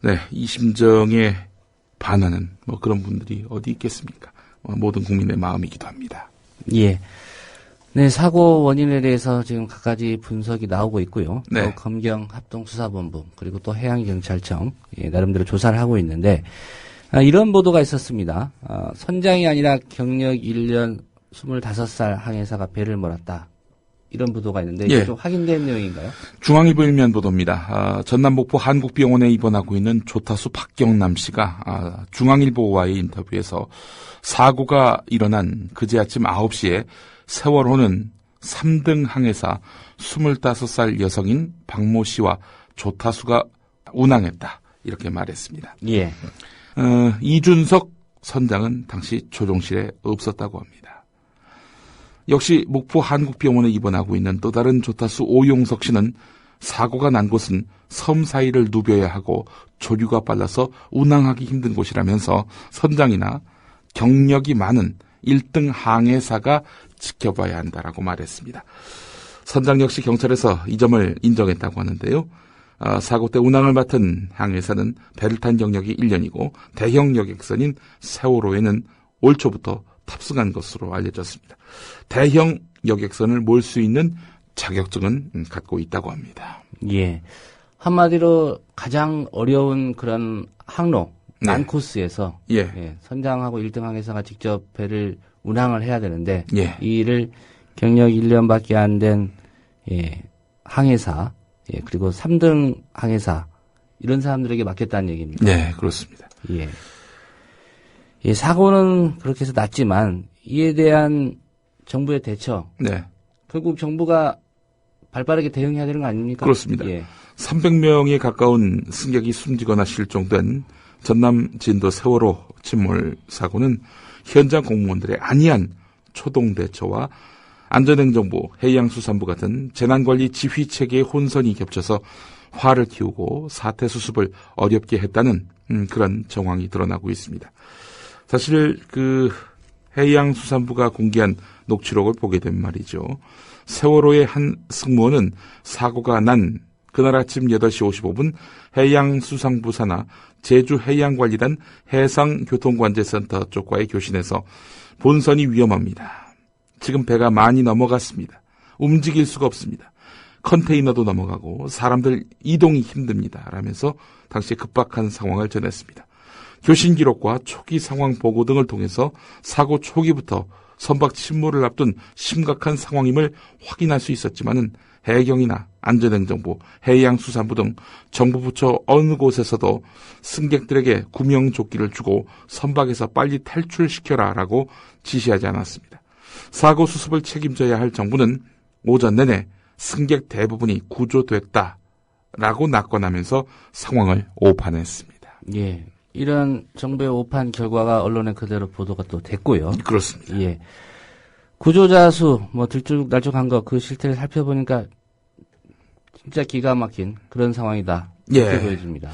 네, 이 심정에 반하는 그런 분들이 어디 있겠습니까? 모든 국민의 마음이기도 합니다. 예. 네, 사고 원인에 대해서 지금 각가지 분석이 나오고 있고요. 네. 또 검경 합동수사본부 그리고 또 해양경찰청 나름대로 조사를 하고 있는데 이런 보도가 있었습니다. 선장이 아니라 경력 1년 25살 항해사가 배를 몰았다. 이런 보도가 있는데 이게 좀 확인된 내용인가요? 중앙일보 일면 보도입니다. 전남 목포 한국병원에 입원하고 있는 조타수 박경남 씨가 중앙일보와의 인터뷰에서 사고가 일어난 그제 아침 9시에 세월호는 3등 항해사 25살 여성인 박모 씨와 조타수가 운항했다. 이렇게 말했습니다. 예. 이준석 선장은 당시 조종실에 없었다고 합니다. 역시 목포 한국병원에 입원하고 있는 또 다른 조타수 오용석 씨는 사고가 난 곳은 섬 사이를 누벼야 하고 조류가 빨라서 운항하기 힘든 곳이라면서 선장이나 경력이 많은 1등 항해사가 지켜봐야 한다라고 말했습니다. 선장 역시 경찰에서 이 점을 인정했다고 하는데요. 사고 때 운항을 맡은 항해사는 배를 탄 경력이 1년이고 대형 여객선인 세월호에는 올 초부터 탑승한 것으로 알려졌습니다. 대형 여객선을 몰 수 있는 자격증은 갖고 있다고 합니다. 예. 한마디로 가장 어려운 그런 항로, 난 코스에서 선장하고 1등 항해사가 직접 배를 운항을 해야 되는데 이 일을 경력 1년밖에 안 된 항해사, 그리고 3등 항해사 이런 사람들에게 맡겼다는 얘기입니다. 네, 그렇습니다. 예, 사고는 그렇게 해서 났지만 이에 대한 정부의 대처. 결국 정부가 발빠르게 대응해야 되는 거 아닙니까? 그렇습니다. 300명에 가까운 승객이 숨지거나 실종된 전남 진도 세월호 침몰 사고는 현장 공무원들의 안이한 초동 대처와 안전행정부, 해양수산부 같은 재난관리 지휘체계의 혼선이 겹쳐서 화를 키우고 사태 수습을 어렵게 했다는 그런 정황이 드러나고 있습니다. 사실 해양수산부가 공개한 녹취록을 보게 되면 말이죠. 세월호의 한 승무원은 사고가 난 그날 아침 8시 55분 해양수산부 산하 제주해양관리단 해상교통관제센터 쪽과의 교신에서 본선이 위험합니다. 지금 배가 많이 넘어갔습니다. 움직일 수가 없습니다. 컨테이너도 넘어가고 사람들 이동이 힘듭니다. 라면서 당시 급박한 상황을 전했습니다. 교신 기록과 초기 상황 보고 등을 통해서 사고 초기부터 선박 침몰을 앞둔 심각한 상황임을 확인할 수 있었지만은 해경이나 안전행정부, 해양수산부 등 정부 부처 어느 곳에서도 승객들에게 구명조끼를 주고 선박에서 빨리 탈출시켜라라고 지시하지 않았습니다. 사고 수습을 책임져야 할 정부는 오전 내내 승객 대부분이 구조됐다라고 낙관하면서 상황을 오판했습니다. 예, 이런 정부의 오판 결과가 언론에 그대로 보도가 또 됐고요. 그렇습니다. 예, 구조자 수 들쭉날쭉한 거 그 실태를 살펴보니까 진짜 기가 막힌 그런 상황이다. 이렇게 보여집니다.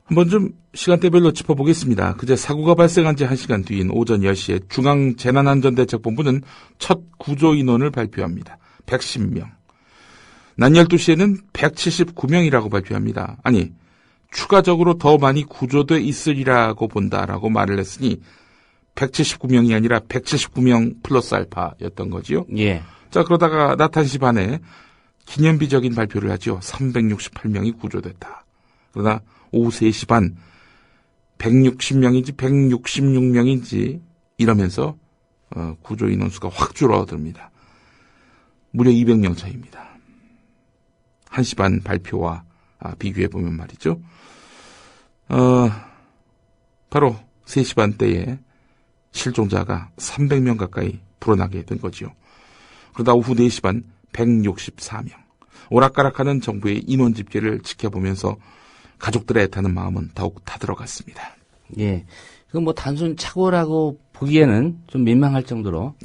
한번 좀 시간대별로 짚어보겠습니다. 그제 사고가 발생한 지 1시간 뒤인 오전 10시에 중앙재난안전대책본부는 첫 구조 인원을 발표합니다. 110명. 낮 12시에는 179명이라고 발표합니다. 아니, 추가적으로 더 많이 구조돼 있으리라고 본다라고 말을 했으니 179명이 아니라 179명 플러스 알파였던 거지요. 예. 자, 그러다가 낮 1시 반에 기념비적인 발표를 하죠. 368명이 구조됐다. 그러나 오후 3시 반 160명인지 166명인지 이러면서 구조 인원수가 확 줄어듭니다. 무려 200명 차이입니다. 1시 반 발표와 비교해보면 말이죠. 바로 3시 반 때에 실종자가 300명 가까이 불어나게 된 거죠. 그러다 오후 4시 반 164명. 오락가락하는 정부의 인원 집계를 지켜보면서 가족들의 애타는 마음은 더욱 타들어갔습니다. 예. 그건 단순 착오라고 보기에는 좀 민망할 정도로.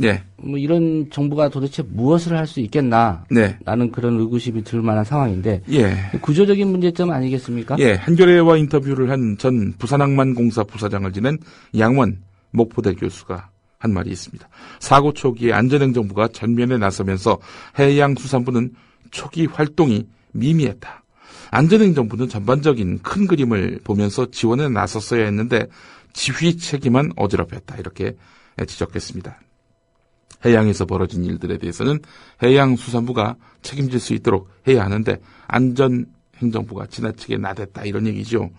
이런 정부가 도대체 무엇을 할 수 있겠나. 라는 그런 의구심이 들 만한 상황인데. 구조적인 문제점 아니겠습니까? 한겨레와 인터뷰를 한 전 부산항만공사 부사장을 지낸 양원 목포대 교수가 한 말이 있습니다. 사고 초기에 안전행정부가 전면에 나서면서 해양수산부는 초기 활동이 미미했다. 안전행정부는 전반적인 큰 그림을 보면서 지원에 나섰어야 했는데 지휘 책임만 어지럽혔다. 이렇게 지적했습니다. 해양에서 벌어진 일들에 대해서는 해양수산부가 책임질 수 있도록 해야 하는데 안전행정부가 지나치게 나댔다. 이런 얘기죠.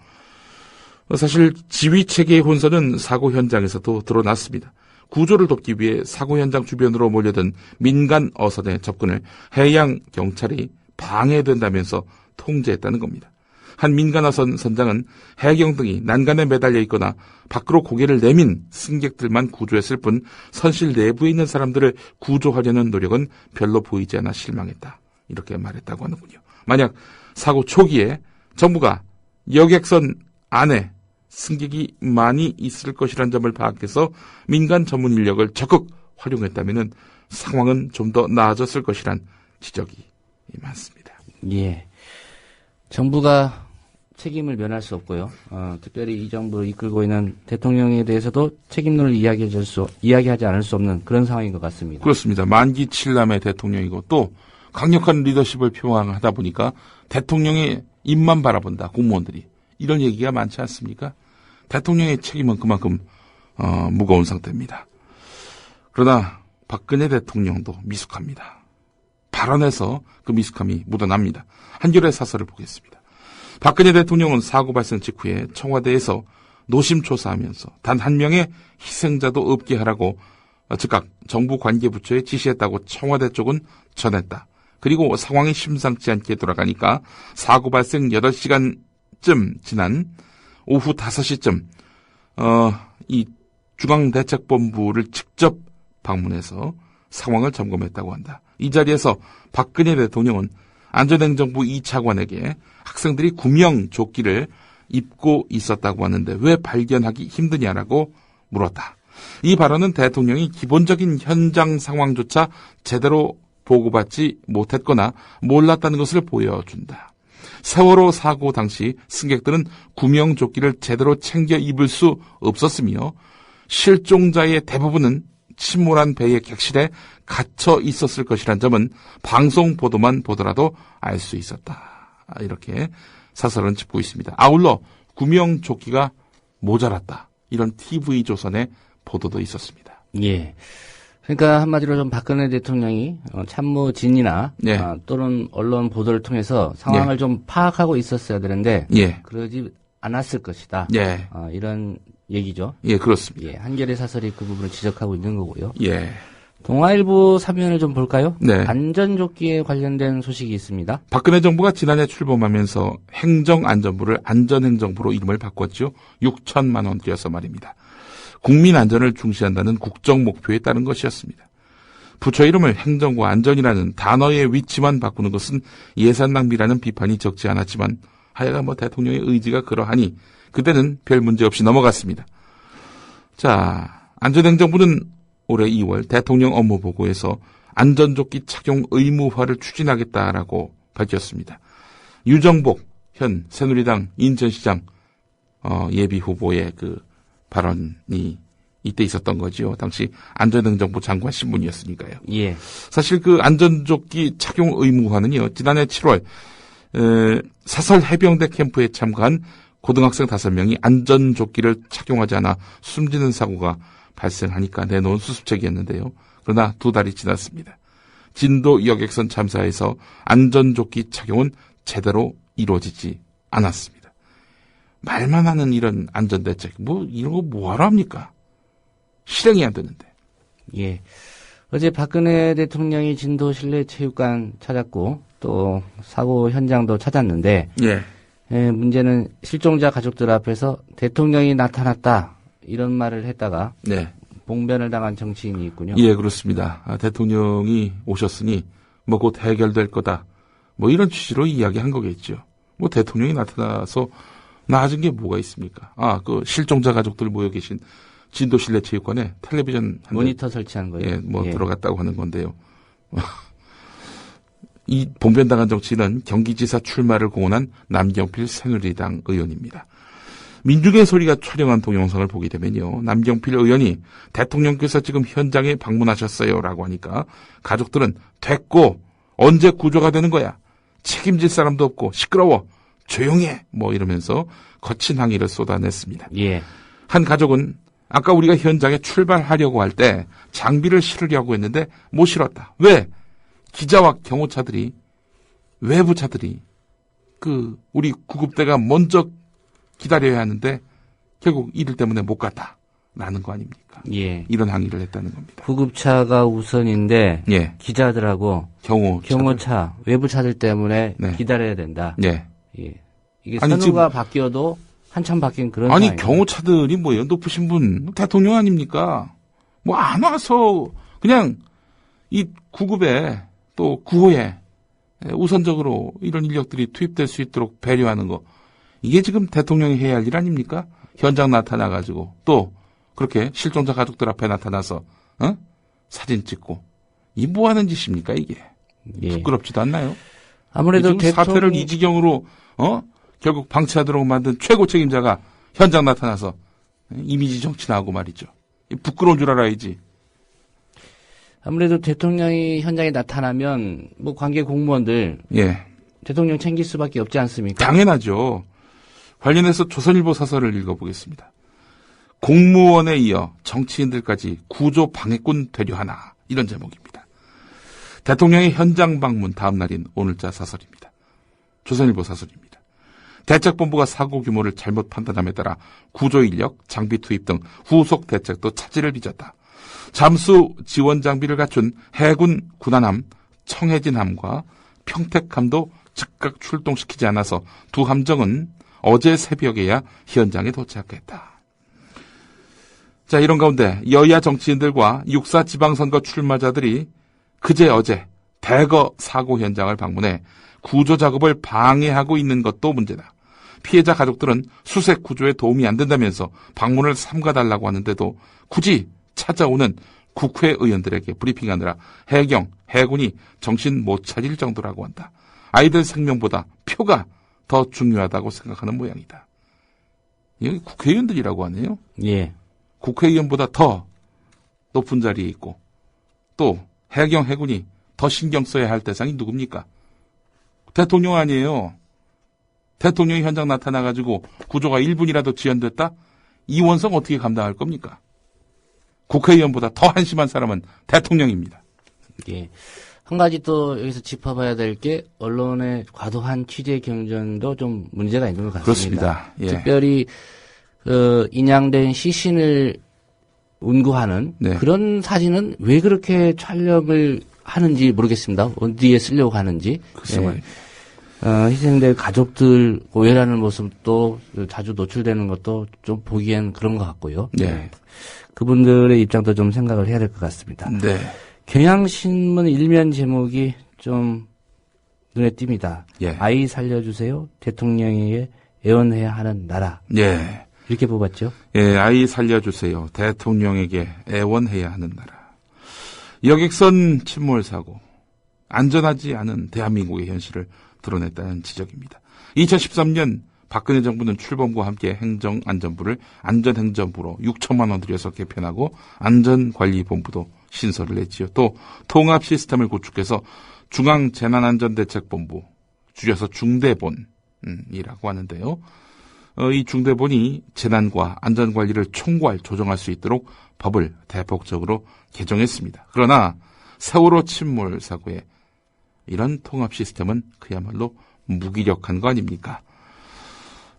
사실 지휘체계의 혼선은 사고 현장에서도 드러났습니다. 구조를 돕기 위해 사고 현장 주변으로 몰려든 민간 어선의 접근을 해양 경찰이 방해된다면서 통제했다는 겁니다. 한 민간 어선 선장은 해경등이 난간에 매달려 있거나 밖으로 고개를 내민 승객들만 구조했을 뿐 선실 내부에 있는 사람들을 구조하려는 노력은 별로 보이지 않아 실망했다. 이렇게 말했다고 하는군요. 만약 사고 초기에 정부가 여객선 안에 승객이 많이 있을 것이라는 점을 파악해서 민간 전문 인력을 적극 활용했다면 상황은 좀 더 나아졌을 것이란 지적이 많습니다. 예. 정부가 책임을 면할 수 없고요. 특별히 이 정부를 이끌고 있는 대통령에 대해서도 책임론을 이야기하지 않을 수 없는 그런 상황인 것 같습니다. 그렇습니다. 만기 7남의 대통령이고 또 강력한 리더십을 표방하다 보니까 대통령의 입만 바라본다. 공무원들이. 이런 얘기가 많지 않습니까? 대통령의 책임은 그만큼 무거운 상태입니다. 그러나 박근혜 대통령도 미숙합니다. 발언에서 그 미숙함이 묻어납니다. 한겨레 사설을 보겠습니다. 박근혜 대통령은 사고 발생 직후에 청와대에서 노심초사하면서 단 한 명의 희생자도 없게 하라고 즉각 정부 관계부처에 지시했다고 청와대 쪽은 전했다. 그리고 상황이 심상치 않게 돌아가니까 사고 발생 8시간쯤 지난 오후 5시쯤 이 중앙대책본부를 직접 방문해서 상황을 점검했다고 한다. 이 자리에서 박근혜 대통령은 안전행정부 2차관에게 학생들이 구명조끼를 입고 있었다고 하는데 왜 발견하기 힘드냐라고 물었다. 이 발언은 대통령이 기본적인 현장 상황조차 제대로 보고받지 못했거나 몰랐다는 것을 보여준다. 세월호 사고 당시 승객들은 구명조끼를 제대로 챙겨 입을 수 없었으며 실종자의 대부분은 침몰한 배의 객실에 갇혀 있었을 것이란 점은 방송 보도만 보더라도 알 수 있었다. 이렇게 사설은 짚고 있습니다. 아울러 구명조끼가 모자랐다. 이런 TV조선의 보도도 있었습니다. 예. 그러니까 한마디로 좀 박근혜 대통령이 참모진이나 또는 언론 보도를 통해서 상황을 좀 파악하고 있었어야 되는데 그러지 않았을 것이다. 이런 얘기죠. 예, 그렇습니다. 예, 한겨레 사설이 그 부분을 지적하고 있는 거고요. 예. 동아일보 사면을 좀 볼까요? 네. 안전조끼에 관련된 소식이 있습니다. 박근혜 정부가 지난해 출범하면서 행정안전부를 안전행정부로 이름을 바꿨죠. 6천만 원 들여서 말입니다. 국민 안전을 중시한다는 국정 목표에 따른 것이었습니다. 부처 이름을 행정과 안전이라는 단어의 위치만 바꾸는 것은 예산 낭비라는 비판이 적지 않았지만 하여간 대통령의 의지가 그러하니 그때는 별 문제 없이 넘어갔습니다. 자, 안전행정부는 올해 2월 대통령 업무보고에서 안전조끼 착용 의무화를 추진하겠다라고 밝혔습니다. 유정복 현 새누리당 인천시장 예비후보의 그 발언이 이때 있었던 거죠. 당시 안전행정부 장관 신분이었으니까요. 예. 사실 그 안전조끼 착용 의무화는요, 지난해 7월 사설 해병대 캠프에 참가한 고등학생 5명이 안전조끼를 착용하지 않아 숨지는 사고가 발생하니까 내놓은 수습책이었는데요. 그러나 2달이 지났습니다. 진도 여객선 참사에서 안전조끼 착용은 제대로 이루어지지 않았습니다. 말만 하는 이런 안전대책, 이런 거 뭐하러 합니까? 실행이 안 되는데. 예. 어제 박근혜 대통령이 진도 실내체육관 찾았고, 또 사고 현장도 찾았는데, 문제는 실종자 가족들 앞에서 대통령이 나타났다, 이런 말을 했다가, 봉변을 당한 정치인이 있군요. 예, 그렇습니다. 대통령이 오셨으니, 곧 해결될 거다. 이런 취지로 이야기한 거겠죠. 대통령이 나타나서 나아진 게 뭐가 있습니까? 그 실종자 가족들 모여 계신 진도 실내체육관에 텔레비전 모니터 설치한 거예요. 들어갔다고 하는 건데요. 이 봉변당한 정치인은 경기지사 출마를 공언한 남경필 새누리당 의원입니다. 민중의 소리가 촬영한 동영상을 보게 되면요, 남경필 의원이 대통령께서 지금 현장에 방문하셨어요라고 하니까 가족들은 됐고 언제 구조가 되는 거야? 책임질 사람도 없고 시끄러워. 조용히 해. 이러면서 거친 항의를 쏟아냈습니다. 예. 한 가족은 아까 우리가 현장에 출발하려고 할 때 장비를 실으려고 했는데 못 실었다. 왜? 기자와 경호차들이, 외부차들이 우리 구급대가 먼저 기다려야 하는데 결국 이들 때문에 못 갔다. 나는 거 아닙니까? 예. 이런 항의를 했다는 겁니다. 구급차가 우선인데 예. 기자들하고 경호차, 외부 차들 때문에 네. 기다려야 된다. 예. 예. 이게 선우가 바뀌어도 한참 바뀐 그런 아니 상황이에요. 경호차들이 뭐예요? 높으신 분 대통령 아닙니까? 뭐 안 와서 그냥 이 구급에 또 구호에 우선적으로 이런 인력들이 투입될 수 있도록 배려하는 거 이게 지금 대통령이 해야 할 일 아닙니까? 현장 나타나가지고 또 그렇게 실종자 가족들 앞에 나타나서 사진 찍고 이 뭐 하는 짓입니까 이게? 예. 부끄럽지도 않나요? 아무래도 사태를 이 지경으로 결국 방치하도록 만든 최고 책임자가 현장 나타나서 이미지 정치나 하고 말이죠. 부끄러운 줄 알아야지. 아무래도 대통령이 현장에 나타나면 뭐 관계 공무원들 예. 대통령 챙길 수밖에 없지 않습니까? 당연하죠. 관련해서 조선일보 사설을 읽어보겠습니다. 공무원에 이어 정치인들까지 구조 방해꾼 되려 하나 이런 제목입니다. 대통령의 현장 방문 다음 날인 오늘자 사설입니다. 조선일보 사설입니다. 대책본부가 사고 규모를 잘못 판단함에 따라 구조인력, 장비 투입 등 후속 대책도 차질을 빚었다. 잠수 지원 장비를 갖춘 해군 군함 청해진함과 평택함도 즉각 출동시키지 않아서 두 함정은 어제 새벽에야 현장에 도착했다. 자, 이런 가운데 여야 정치인들과 육사 지방선거 출마자들이 그제 어제 대거 사고 현장을 방문해 구조 작업을 방해하고 있는 것도 문제다. 피해자 가족들은 수색 구조에 도움이 안 된다면서 방문을 삼가달라고 하는데도 굳이 찾아오는 국회의원들에게 브리핑하느라 해군이 정신 못 차릴 정도라고 한다. 아이들 생명보다 표가 더 중요하다고 생각하는 모양이다. 여기 국회의원들이라고 하네요. 예. 국회의원보다 더 높은 자리에 있고 또 해군이 더 신경 써야 할 대상이 누굽니까? 대통령 아니에요. 대통령이 현장 나타나가지고 구조가 1분이라도 지연됐다? 이 원성 어떻게 감당할 겁니까? 국회의원보다 더 한심한 사람은 대통령입니다. 예. 한 가지 또 여기서 짚어봐야 될 게 언론의 과도한 취재 경쟁도 좀 문제가 있는 것 같습니다. 그렇습니다. 예. 특별히 인양된 시신을 운구하는 그런 사진은 왜 그렇게 촬영을 하는지 모르겠습니다. 어디에 쓰려고 하는지. 글쎄 희생된 가족들 오해라는 모습도 자주 노출되는 것도 좀 보기엔 그런 것 같고요. 네. 그분들의 입장도 좀 생각을 해야 될 것 같습니다. 네. 경향신문 일면 제목이 좀 눈에 띕니다. 예. 아이 살려주세요. 대통령에게 애원해야 하는 나라. 예. 이렇게 뽑았죠. 예, 아이 살려주세요. 대통령에게 애원해야 하는 나라. 여객선 침몰 사고. 안전하지 않은 대한민국의 현실을 드러냈다는 지적입니다. 2013년 박근혜 정부는 출범과 함께 행정안전부를 안전행정부로 6천만 원 들여서 개편하고 안전관리본부도 신설을 했지요. 또 통합시스템을 구축해서 중앙재난안전대책본부, 줄여서 중대본이라고 하는데요. 이 중대본이 재난과 안전관리를 총괄 조정할 수 있도록 법을 대폭적으로 개정했습니다. 그러나 세월호 침몰 사고에 이런 통합 시스템은 그야말로 무기력한 거 아닙니까?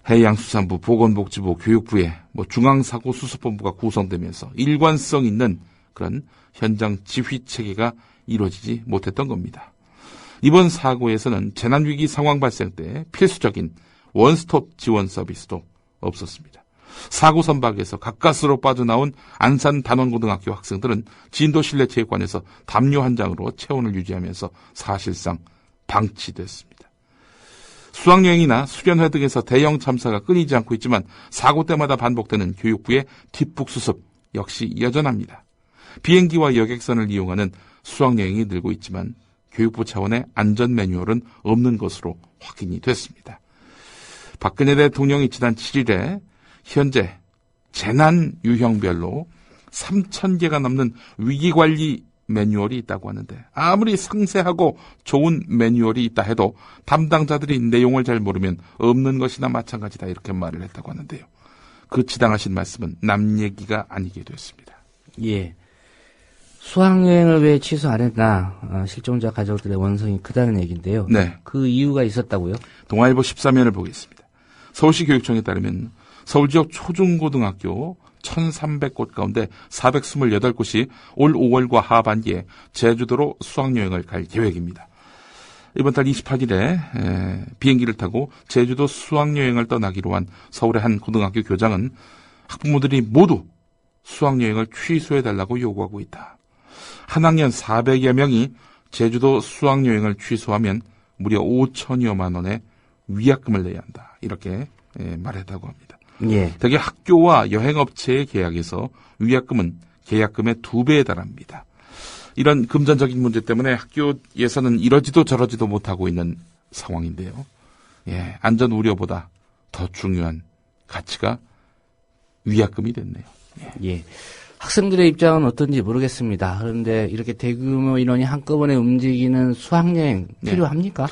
해양수산부, 보건복지부, 교육부에 중앙사고수습본부가 구성되면서 일관성 있는 그런 현장 지휘 체계가 이루어지지 못했던 겁니다. 이번 사고에서는 재난위기 상황 발생 때 필수적인 원스톱 지원 서비스도 없었습니다. 사고 선박에서 가까스로 빠져나온 안산 단원고등학교 학생들은 진도실내체육관에서 담요 한 장으로 체온을 유지하면서 사실상 방치됐습니다. 수학여행이나 수련회 등에서 대형 참사가 끊이지 않고 있지만 사고 때마다 반복되는 교육부의 뒷북수습 역시 여전합니다. 비행기와 여객선을 이용하는 수학여행이 늘고 있지만 교육부 차원의 안전 매뉴얼은 없는 것으로 확인이 됐습니다. 박근혜 대통령이 지난 7일에 현재 재난 유형별로 3,000개가 넘는 위기관리 매뉴얼이 있다고 하는데 아무리 상세하고 좋은 매뉴얼이 있다 해도 담당자들이 내용을 잘 모르면 없는 것이나 마찬가지다 이렇게 말을 했다고 하는데요. 그 지당하신 말씀은 남 얘기가 아니게 됐습니다. 예. 수학여행을 왜 취소 안 했나 실종자 가족들의 원성이 크다는 얘기인데요. 네. 그 이유가 있었다고요? 동아일보 14면을 보겠습니다. 서울시 교육청에 따르면 서울 지역 초중고등학교 1,300곳 가운데 428곳이 올 5월과 하반기에 제주도로 수학여행을 갈 계획입니다. 이번 달 28일에 비행기를 타고 제주도 수학여행을 떠나기로 한 서울의 한 고등학교 교장은 학부모들이 모두 수학여행을 취소해달라고 요구하고 있다. 한 학년 400여 명이 제주도 수학여행을 취소하면 무려 5천여만 원의 위약금을 내야 한다. 이렇게 말했다고 합니다. 예. 대개 학교와 여행업체의 계약에서 위약금은 계약금의 2배에 달합니다. 이런 금전적인 문제 때문에 학교에서는 이러지도 저러지도 못하고 있는 상황인데요. 예, 안전 우려보다 더 중요한 가치가 위약금이 됐네요. 예. 학생들의 입장은 어떤지 모르겠습니다. 그런데 이렇게 대규모 인원이 한꺼번에 움직이는 수학여행 필요합니까?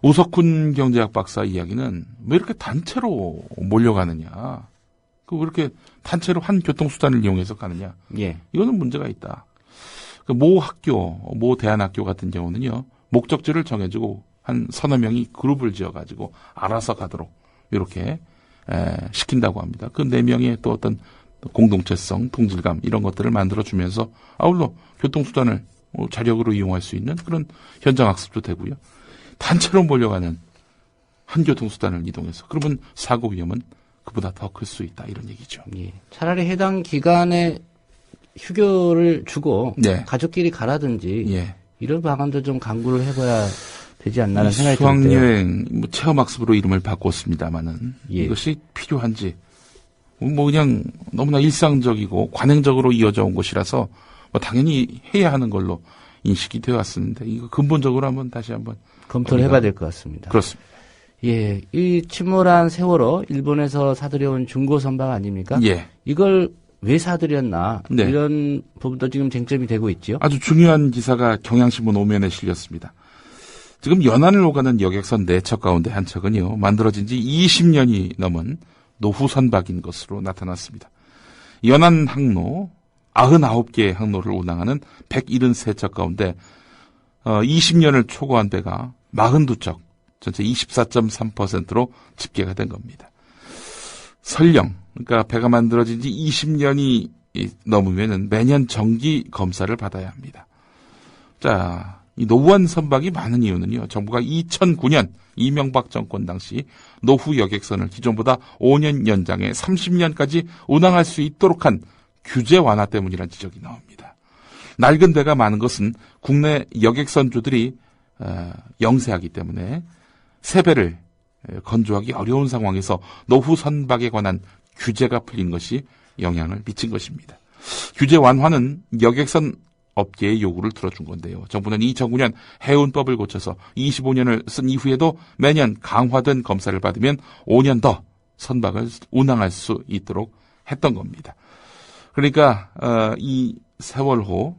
오석훈 경제학 박사 이야기는 왜 이렇게 단체로 몰려가느냐. 왜 이렇게 단체로 한 교통수단을 이용해서 가느냐. 예. 이거는 문제가 있다. 모 학교, 모 대안학교 같은 경우는요, 목적지를 정해주고 한 서너 명이 그룹을 지어가지고 알아서 가도록 이렇게 시킨다고 합니다. 그 4명의 또 어떤 공동체성, 동질감 이런 것들을 만들어주면서 아울러 교통수단을 자력으로 이용할 수 있는 그런 현장학습도 되고요. 단체로 몰려가는 한 교통수단을 이동해서 그러면 사고 위험은 그보다 더 클 수 있다 이런 얘기죠. 예. 차라리 해당 기간에 휴교를 주고 가족끼리 가라든지 이런 방안도 좀 강구를 해봐야 되지 않나는 생각이 드는데요. 수학여행 체험학습으로 이름을 바꿨습니다마는 이것이 필요한지 그냥 너무나 일상적이고 관행적으로 이어져 온 것이라서 당연히 해야 하는 걸로 인식이 되어 왔었는데 이거 근본적으로 한번 다시 한번 검토를 해봐야 될 것 같습니다. 그렇습니다. 예, 이 침몰한 세월호 일본에서 사들여온 중고 선박 아닙니까? 예. 이걸 왜 사들였나 이런 부분도 지금 쟁점이 되고 있죠. 아주 중요한 기사가 경향신문 5면에 실렸습니다. 지금 연안을 오가는 여객선 4척 가운데 한 척은요 만들어진 지 20년이 넘은 노후 선박인 것으로 나타났습니다. 연안 항로 99개의 항로를 운항하는 173척 가운데 20년을 초과한 배가 42척, 전체 24.3%로 집계가 된 겁니다. 설령 그러니까 배가 만들어진 지 20년이 넘으면은 매년 정기 검사를 받아야 합니다. 자, 이 노후한 선박이 많은 이유는요. 정부가 2009년 이명박 정권 당시 노후 여객선을 기존보다 5년 연장해 30년까지 운항할 수 있도록 한 규제 완화 때문이라는 지적이 나옵니다. 낡은 배가 많은 것은 국내 여객선주들이 영세하기 때문에 새 배를 건조하기 어려운 상황에서 노후 선박에 관한 규제가 풀린 것이 영향을 미친 것입니다. 규제 완화는 여객선 업계의 요구를 들어준 건데요. 정부는 2009년 해운법을 고쳐서 25년을 쓴 이후에도 매년 강화된 검사를 받으면 5년 더 선박을 운항할 수 있도록 했던 겁니다. 그러니까 이 세월호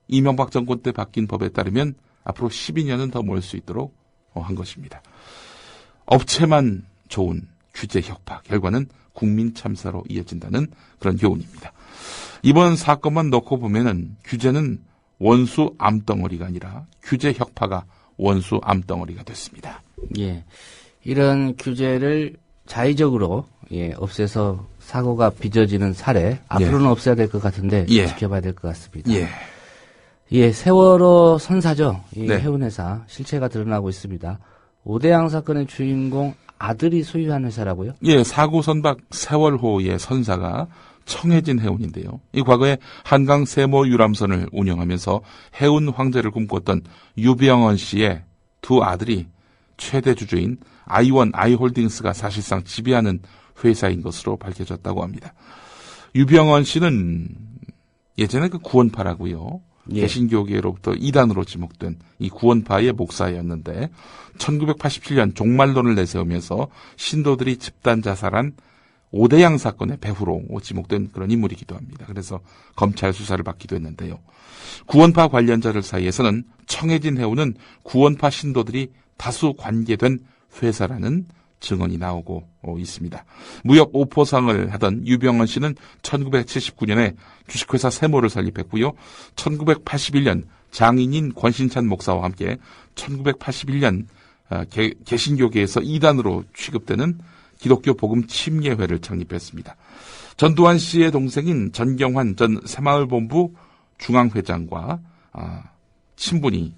이명박 정권 때 바뀐 법에 따르면 앞으로 12년은 더 몰 수 있도록 한 것입니다. 업체만 좋은 규제 혁파, 결과는 국민 참사로 이어진다는 그런 교훈입니다. 이번 사건만 놓고 보면은 규제는 원수 암덩어리가 아니라 규제 혁파가 원수 암덩어리가 됐습니다. 예, 이런 규제를 자의적으로 없애서 사고가 빚어지는 사례 앞으로는 없어야 될 것 같은데 지켜봐야 될 것 같습니다. 예, 세월호 선사죠. 이 해운회사 실체가 드러나고 있습니다. 오대양 사건의 주인공 아들이 소유한 회사라고요? 예, 사고 선박 세월호의 선사가 청해진 해운인데요. 이 과거에 한강 세모 유람선을 운영하면서 해운 황제를 꿈꿨던 유병헌 씨의 두 아들이 최대 주주인 아이원 아이홀딩스가 사실상 지배하는 회사인 것으로 밝혀졌다고 합니다. 유병헌 씨는 예전에 그 구원파라고요. 개신교계로부터 이단으로 지목된 이 구원파의 목사였는데 1987년 종말론을 내세우면서 신도들이 집단 자살한 오대양 사건의 배후로 지목된 그런 인물이기도 합니다. 그래서 검찰 수사를 받기도 했는데요. 구원파 관련자들 사이에서는 청해진 해운은 구원파 신도들이 다수 관계된 회사라는 증언이 나오고 있습니다. 무역 오포상을 하던 유병헌 씨는 1979년에 주식회사 세모를 설립했고요. 1981년 장인인 권신찬 목사와 함께 1981년 개신교계에서 이단으로 취급되는 기독교 복음 침례회를 창립했습니다. 전두환 씨의 동생인 전경환 전 새마을본부 중앙회장과 친분이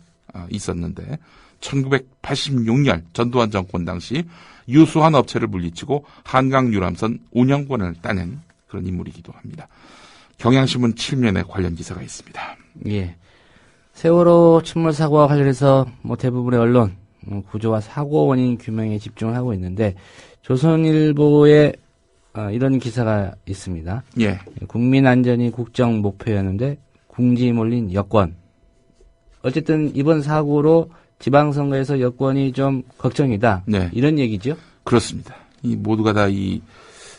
있었는데 1986년 전두환 정권 당시 유수한 업체를 물리치고 한강유람선 운영권을 따낸 그런 인물이기도 합니다. 경향신문 7면에 관련 기사가 있습니다. 예. 세월호 침몰 사고와 관련해서 대부분의 언론 구조와 사고 원인 규명에 집중을 하고 있는데 조선일보에 이런 기사가 있습니다. 예. 국민 안전이 국정 목표였는데 궁지에 몰린 여권. 어쨌든 이번 사고로 지방선거에서 여권이 좀 걱정이다. 네. 이런 얘기죠? 그렇습니다. 이 모두가 다 이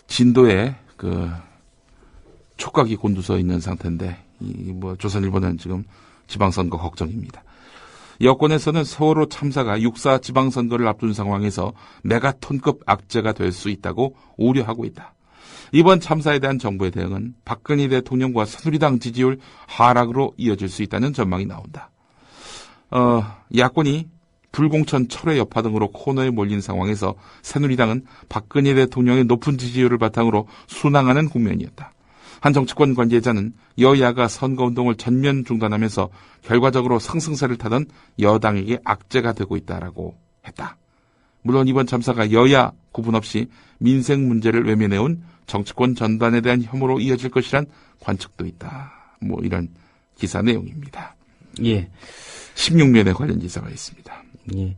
진도에 촉각이 곤두서 있는 상태인데 조선일보는 지금 지방선거 걱정입니다. 여권에서는 세월호 참사가 6.4 지방선거를 앞둔 상황에서 메가톤급 악재가 될 수 있다고 우려하고 있다. 이번 참사에 대한 정부의 대응은 박근혜 대통령과 새누리당 지지율 하락으로 이어질 수 있다는 전망이 나온다. 야권이 불공천 철회 여파 등으로 코너에 몰린 상황에서 새누리당은 박근혜 대통령의 높은 지지율을 바탕으로 순항하는 국면이었다. 한 정치권 관계자는 여야가 선거운동을 전면 중단하면서 결과적으로 상승세를 타던 여당에게 악재가 되고 있다라고 했다. 물론 이번 참사가 여야 구분 없이 민생 문제를 외면해온 정치권 전반에 대한 혐오로 이어질 것이란 관측도 있다. 이런 기사 내용입니다. 예. 16면에 관련 기사가 있습니다. 예.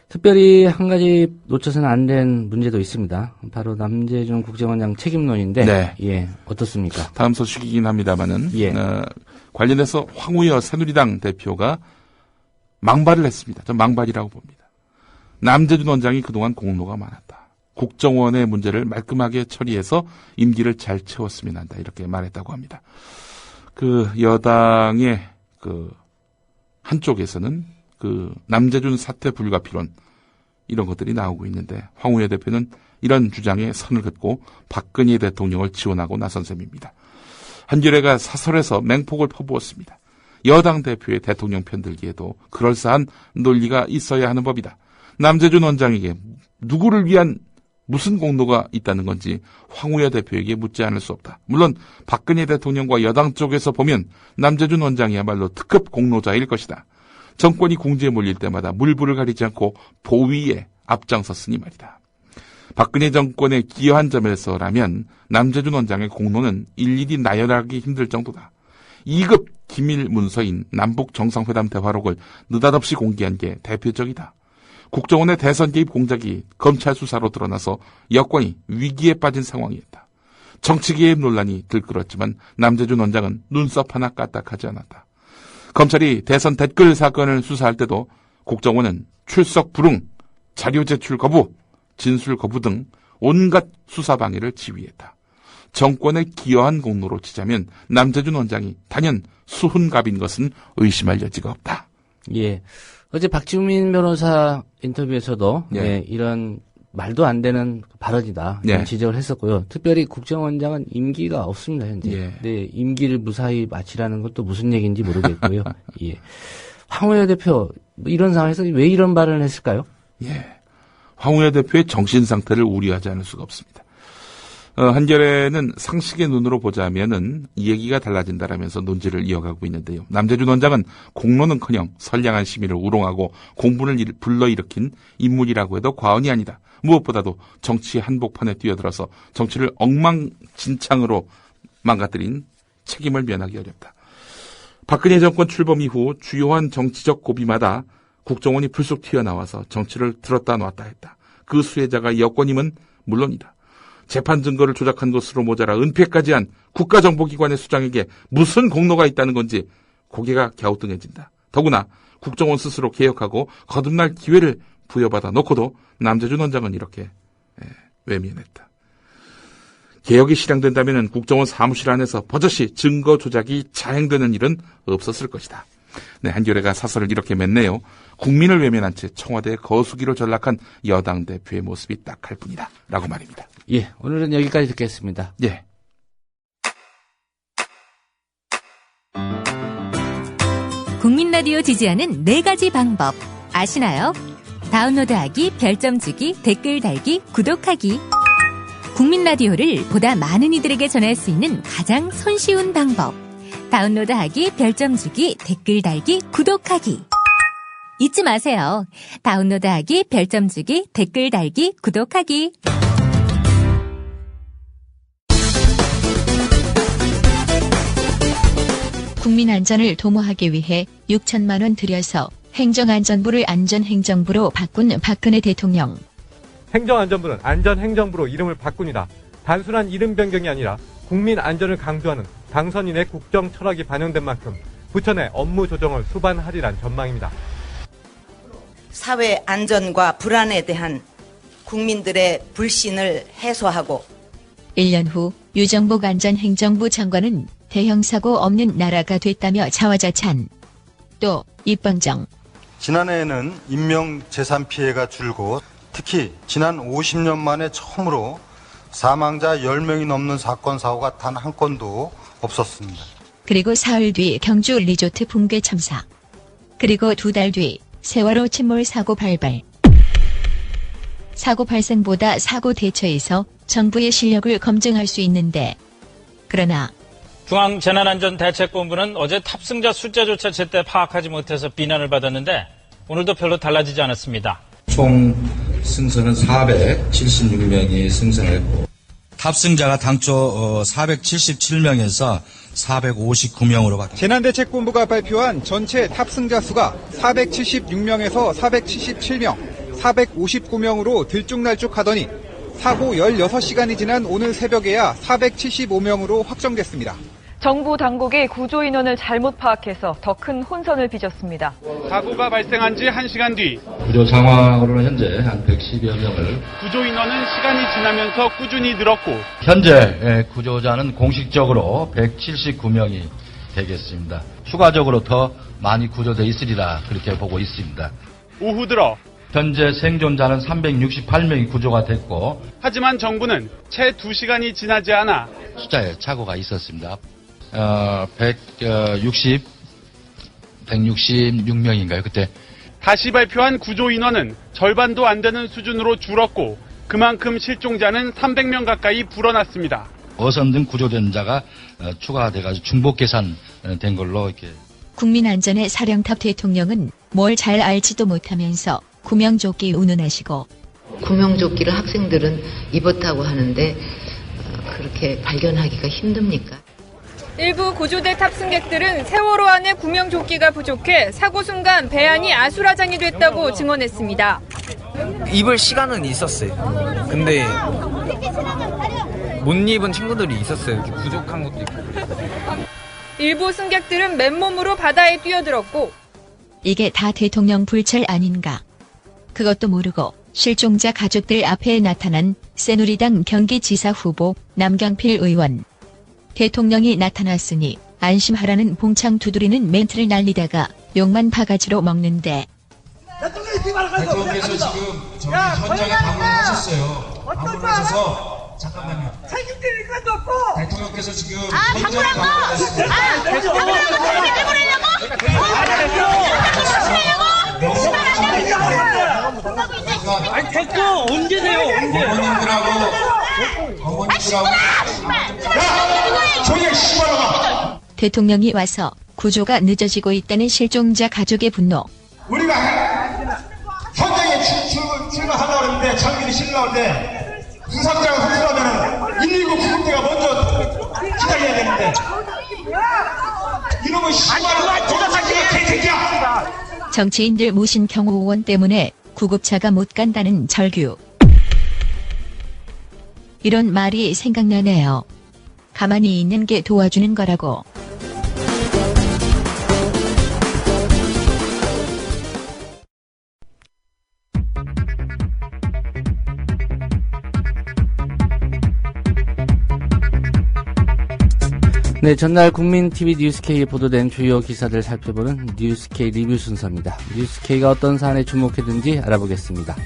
특별히 한 가지 놓쳐서는 안 된 문제도 있습니다. 바로 남재준 국정원장 책임론인데, 네. 예, 어떻습니까? 다음 소식이긴 합니다만은, 예. 관련해서 황우여 새누리당 대표가 망발을 했습니다. 전 망발이라고 봅니다. 남재준 원장이 그동안 공로가 많았다. 국정원의 문제를 말끔하게 처리해서 임기를 잘 채웠으면 한다. 이렇게 말했다고 합니다. 여당의 한쪽에서는 남재준 사퇴 불가피론 이런 것들이 나오고 있는데 황우여 대표는 이런 주장에 선을 긋고 박근혜 대통령을 지원하고 나선 셈입니다. 한겨레가 사설에서 맹폭을 퍼부었습니다. 여당 대표의 대통령 편들기에도 그럴싸한 논리가 있어야 하는 법이다. 남재준 원장에게 누구를 위한 무슨 공로가 있다는 건지 황우여 대표에게 묻지 않을 수 없다. 물론 박근혜 대통령과 여당 쪽에서 보면 남재준 원장이야말로 특급 공로자일 것이다. 정권이 궁지에 몰릴 때마다 물불을 가리지 않고 보위에 앞장섰으니 말이다. 박근혜 정권에 기여한 점에서라면 남재준 원장의 공로는 일일이 나열하기 힘들 정도다. 2급 기밀 문서인 남북 정상회담 대화록을 느닷없이 공개한 게 대표적이다. 국정원의 대선 개입 공작이 검찰 수사로 드러나서 여권이 위기에 빠진 상황이었다. 정치 개입 논란이 들끓었지만 남재준 원장은 눈썹 하나 까딱하지 않았다. 검찰이 대선 댓글 사건을 수사할 때도 국정원은 출석 불응, 자료 제출 거부, 진술 거부 등 온갖 수사 방해를 지휘했다. 정권에 기여한 공로로 치자면 남재준 원장이 단연 수훈갑인 것은 의심할 여지가 없다. 예. 어제 박지민 변호사 인터뷰에서도 예. 예, 이런 말도 안 되는 발언이다 예. 지적을 했었고요. 특별히 국정원장은 임기가 없습니다 현재. 예. 네, 임기를 무사히 마치라는 것도 무슨 얘기인지 모르겠고요. 예. 황우여 대표 이런 상황에서 왜 이런 발언을 했을까요? 예. 황우여 대표의 정신 상태를 우려하지 않을 수가 없습니다. 한겨레는 상식의 눈으로 보자면은 이 얘기가 달라진다라면서 논지를 이어가고 있는데요. 남재준 원장은 공로는커녕 선량한 시민을 우롱하고 공분을 불러일으킨 인물이라고 해도 과언이 아니다. 무엇보다도 정치 한복판에 뛰어들어서 정치를 엉망진창으로 망가뜨린 책임을 면하기 어렵다. 박근혜 정권 출범 이후 주요한 정치적 고비마다 국정원이 불쑥 튀어나와서 정치를 들었다 놨다 했다. 그 수혜자가 여권임은 물론이다. 재판 증거를 조작한 것으로 모자라 은폐까지 한 국가정보기관의 수장에게 무슨 공로가 있다는 건지 고개가 갸우뚱해진다. 더구나 국정원 스스로 개혁하고 거듭날 기회를 부여받아 놓고도 남재준 원장은 이렇게 외면했다. 개혁이 실행된다면 국정원 사무실 안에서 버젓이 증거 조작이 자행되는 일은 없었을 것이다. 네, 한겨레가 사설을 이렇게 맺네요. 국민을 외면한 채 청와대에 거수기로 전락한 여당 대표의 모습이 딱할 뿐이다. 라고 말입니다. 예, 오늘은 여기까지 듣겠습니다. 예. 국민 라디오 지지하는 4가지 방법 아시나요? 다운로드하기, 별점 주기, 댓글 달기, 구독하기. 국민 라디오를 보다 많은 이들에게 전할 수 있는 가장 손쉬운 방법. 다운로드하기, 별점 주기, 댓글 달기, 구독하기. 잊지 마세요. 다운로드하기, 별점 주기, 댓글 달기, 구독하기. 국민 안전을 도모하기 위해 6천만 원 들여서 행정안전부를 안전행정부로 바꾼 박근혜 대통령. 행정안전부는 안전행정부로 이름을 바꿉니다. 단순한 이름 변경이 아니라 국민 안전을 강조하는 당선인의 국정 철학이 반영된 만큼 부처 내 업무 조정을 수반하리란 전망입니다. 사회 안전과 불안에 대한 국민들의 불신을 해소하고 1년 후 유정복 안전행정부 장관은 대형 사고 없는 나라가 됐다며 자화자찬. 또 입번정. 지난해에는 인명 재산 피해가 줄고 특히 지난 50년 만에 처음으로 사망자 10명이 넘는 사건 사고가 단 한 건도 없었습니다. 그리고 사흘 뒤 경주 리조트 붕괴 참사. 그리고 2달 뒤 세월호 침몰 사고 발발. 사고 발생보다 사고 대처에서 정부의 실력을 검증할 수 있는데, 그러나 중앙재난안전대책본부는 어제 탑승자 숫자조차 제때 파악하지 못해서 비난을 받았는데 오늘도 별로 달라지지 않았습니다. 총 승선은 476명이 승선했고 탑승자가 당초 477명에서 459명으로 바뀌었습니다. 재난대책본부가 발표한 전체 탑승자 수가 476명에서 477명, 459명으로 들쭉날쭉하더니 사고 16시간이 지난 오늘 새벽에야 475명으로 확정됐습니다. 정부 당국이 구조 인원을 잘못 파악해서 더 큰 혼선을 빚었습니다. 사고가 발생한 지 1시간 뒤 구조 상황으로는 현재 한 110여 명을 구조 인원은 시간이 지나면서 꾸준히 늘었고 현재 구조자는 공식적으로 179명이 되겠습니다. 추가적으로 더 많이 구조돼 있으리라 그렇게 보고 있습니다. 오후 들어 현재 생존자는 368명이 구조가 됐고 하지만 정부는 채 2시간이 지나지 않아 숫자에 착오가 있었습니다. 166명인가요? 그때 다시 발표한 구조 인원은 절반도 안 되는 수준으로 줄었고 그만큼 실종자는 300명 가까이 불어났습니다. 어선 등 구조된 자가 추가돼가지고 중복 계산된 걸로 이렇게. 국민안전의 사령탑 대통령은 뭘 잘 알지도 못하면서 구명조끼 운운하시고 구명조끼를 학생들은 입었다고 하는데 그렇게 발견하기가 힘듭니까? 일부 구조대 탑승객들은 세월호 안에 구명조끼가 부족해 사고 순간 배 안이 아수라장이 됐다고 증언했습니다. 입을 시간은 있었어요. 근데 못 입은 친구들이 있었어요. 이렇게 부족한 것도 있고. 일부 승객들은 맨몸으로 바다에 뛰어들었고 이게 다 대통령 불찰 아닌가. 그것도 모르고 실종자 가족들 앞에 나타난 새누리당 경기지사 후보 남경필 의원. 대통령이 나타났으니 안심하라는 봉창 두드리는 멘트를 날리다가 욕만 바가지로 먹는데. 대통령께서 지금 저기 현장에 방문하셨어요. 방문하셔서 잠깐만요. 책임질 것도 없고. 대통령께서 지금 현장에 방문하셨어요. 아니 됐고 언제세요? 언제? 어머님들하고 조용히 씨발아. 대통령이 와서 구조가 늦어지고 있다는 실종자 가족의 분노. 우리가 현장에 출마하려고 했는데 장비를 실으려고 했는데 부상자가 호출하면 119 구급대가 먼저 기다려야 되는데 이놈의 씨발아 조사사기야 개새끼야. 정치인들 모신 경호원 때문에 구급차가 못 간다는 절규. 이런 말이 생각나네요. 가만히 있는 게 도와주는 거라고. 네, 전날 국민TV 뉴스K에 보도된 주요 기사들 살펴보는 뉴스K 리뷰 순서입니다. 뉴스K가 어떤 사안에 주목했는지 알아보겠습니다.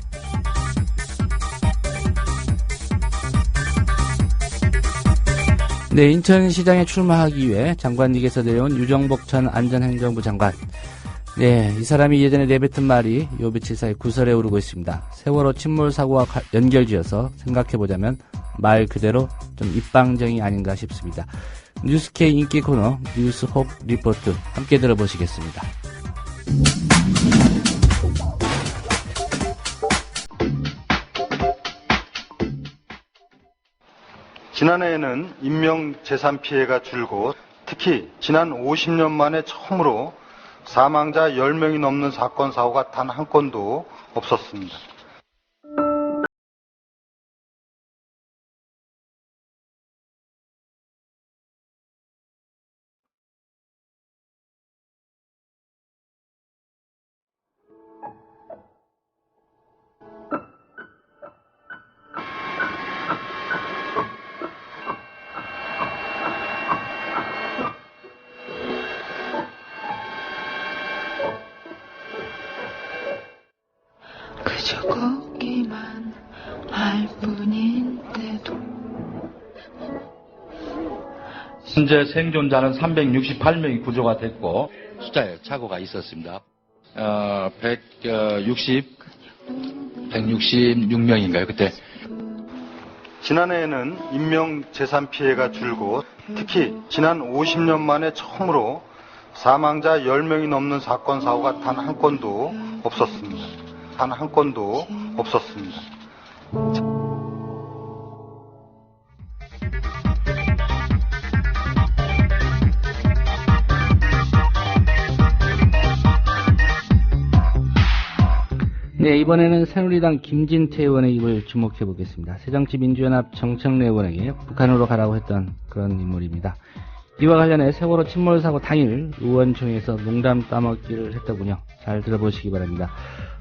네, 인천시장에 출마하기 위해 장관직에서 내려온 유정복 전 안전행정부 장관. 네, 이 사람이 예전에 내뱉은 말이 요 며칠 사이 구설에 오르고 있습니다. 세월호 침몰 사고와 연결지어서 생각해보자면 말 그대로 좀 입방정이 아닌가 싶습니다. 뉴스K 인기 코너 뉴스홉 리포트 함께 들어보시겠습니다. 지난해에는 인명 재산 피해가 줄고 특히 지난 50년 만에 처음으로 사망자 10명이 넘는 사건 사고가 단 한 건도 없었습니다. 그저 걷기만 할 뿐인데도. 현재 생존자는 368명이 구조가 됐고 숫자에 착오가 있었습니다. 166명인가요 그때? 지난해에는 인명 재산 피해가 줄고 특히 지난 50년 만에 처음으로 사망자 10명이 넘는 사건 사고가 단 한 건도 없었습니다. 단 한 건도 없었습니다. 네, 이번에는 새누리당 김진태 의원의 입을 주목해 보겠습니다. 새정치민주연합 정청래 의원에게 북한으로 가라고 했던 그런 인물입니다. 이와 관련해 세월호 침몰 사고 당일 의원총회에서 농담 따먹기를 했더군요. 잘 들어보시기 바랍니다.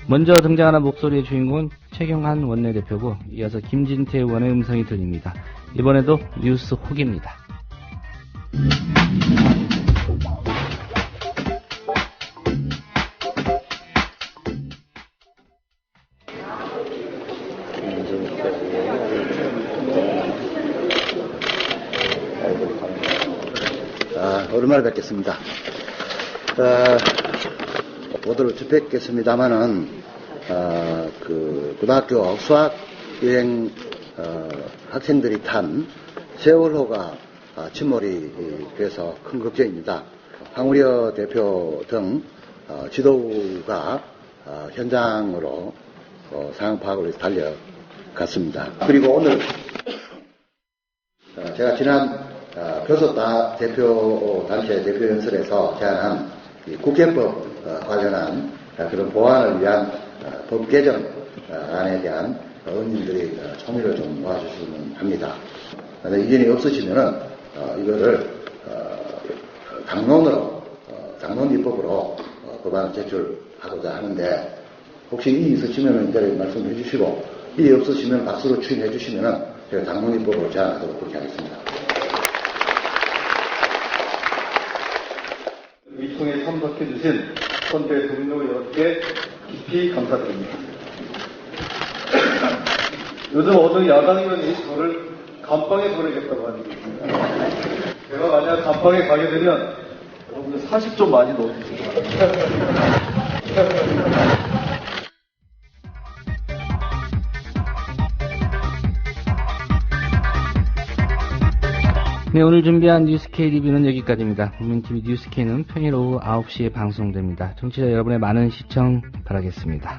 먼저 등장하는 목소리의 주인공은 최경환 원내대표고 이어서 김진태 의원의 음성이 들립니다. 이번에도 뉴스 혹입니다. 오랜만에 뵙겠습니다. 보도를 접했겠습니다만은, 고등학교 수학여행, 학생들이 탄 세월호가 침몰이 돼서 큰 걱정입니다. 황우여 대표 등 지도부가 현장으로 상황 파악을 위해서 달려갔습니다. 그리고 오늘 제가 지난 교섭 대표 단체 대표 연설에서 제안한 국회법 관련한 그런 보완을 위한 법 개정안에 대한 의원님들이 총의를 좀 모아주시면 합니다. 이견이 없으시면은 이거를 당론 입법으로 법안을 제출하고자 하는데 혹시 이의 있으시면은 이제 말씀해 주시고 이의 없으시면 박수로 추인해 주시면은 제가 당론 입법으로 제안하도록 그렇게 하겠습니다. 이 통에 참석해주신 선배 동료 여러분께 깊이 감사드립니다. 요즘 어느 야당 의원이 저를 감방에 보내겠다고 하는 게 있습니다. 제가 만약 감방에 가게 되면 여러분들 사식 좀 많이 넣어주시기 바랍니다. 네, 오늘 준비한 뉴스K 리뷰는 여기까지입니다. 국민TV 뉴스K는 평일 오후 9시에 방송됩니다. 청취자 여러분의 많은 시청 바라겠습니다.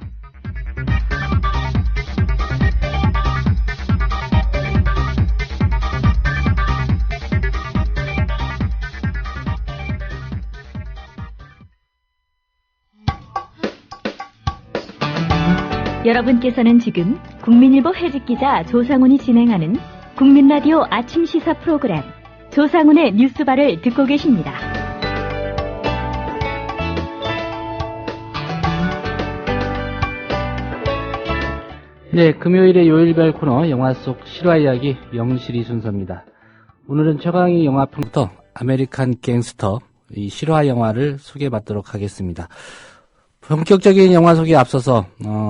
여러분께서는 지금 국민일보 해직기자 조상훈이 진행하는 국민라디오 아침 시사 프로그램 조상훈의 뉴스바를 듣고 계십니다. 네, 금요일의 요일별 코너 영화 속 실화 이야기 영실이 순서입니다. 오늘은 최강희 영화평부터 아메리칸 갱스터 이 실화 영화를 소개받도록 하겠습니다. 본격적인 영화 소개에 앞서서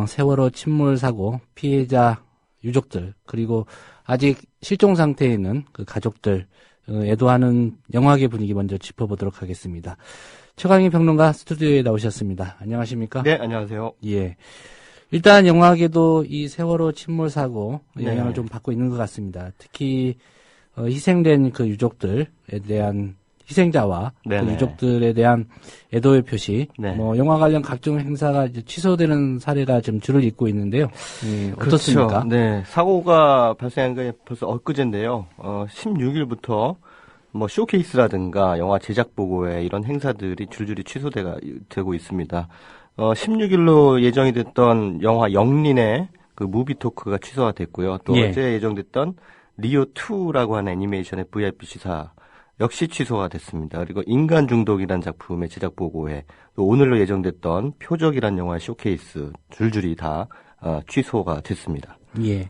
세월호 침몰 사고 피해자 유족들 그리고 아직 실종 상태에 있는 그 가족들 애도하는 영화계 분위기 먼저 짚어보도록 하겠습니다. 최강희 평론가 스튜디오에 나오셨습니다. 안녕하십니까? 네, 안녕하세요. 예. 일단 영화계도 이 세월호 침몰 사고 영향을 네. 좀 받고 있는 것 같습니다. 특히 희생된 그 유족들에 대한 희생자와 그 네네. 유족들에 대한 애도의 표시, 네. 뭐 영화 관련 각종 행사가 이제 취소되는 사례가 좀 줄을 잇고 있는데요. 어떻습니까? 그렇죠. 네, 사고가 발생한 게 벌써 엊그제인데요. 16일부터 뭐 쇼케이스라든가 영화 제작 보고회 이런 행사들이 줄줄이 취소되고 있습니다. 16일로 예정이 됐던 영화 영린의 그 무비 토크가 취소가 됐고요. 또 예. 어제 예정됐던 리오2라고 하는 애니메이션의 VIP 시사 역시 취소가 됐습니다. 그리고 인간 중독이라는 작품의 제작 보고회, 또 오늘로 예정됐던 표적이라는 영화의 쇼케이스 줄줄이 다 취소가 됐습니다. 예.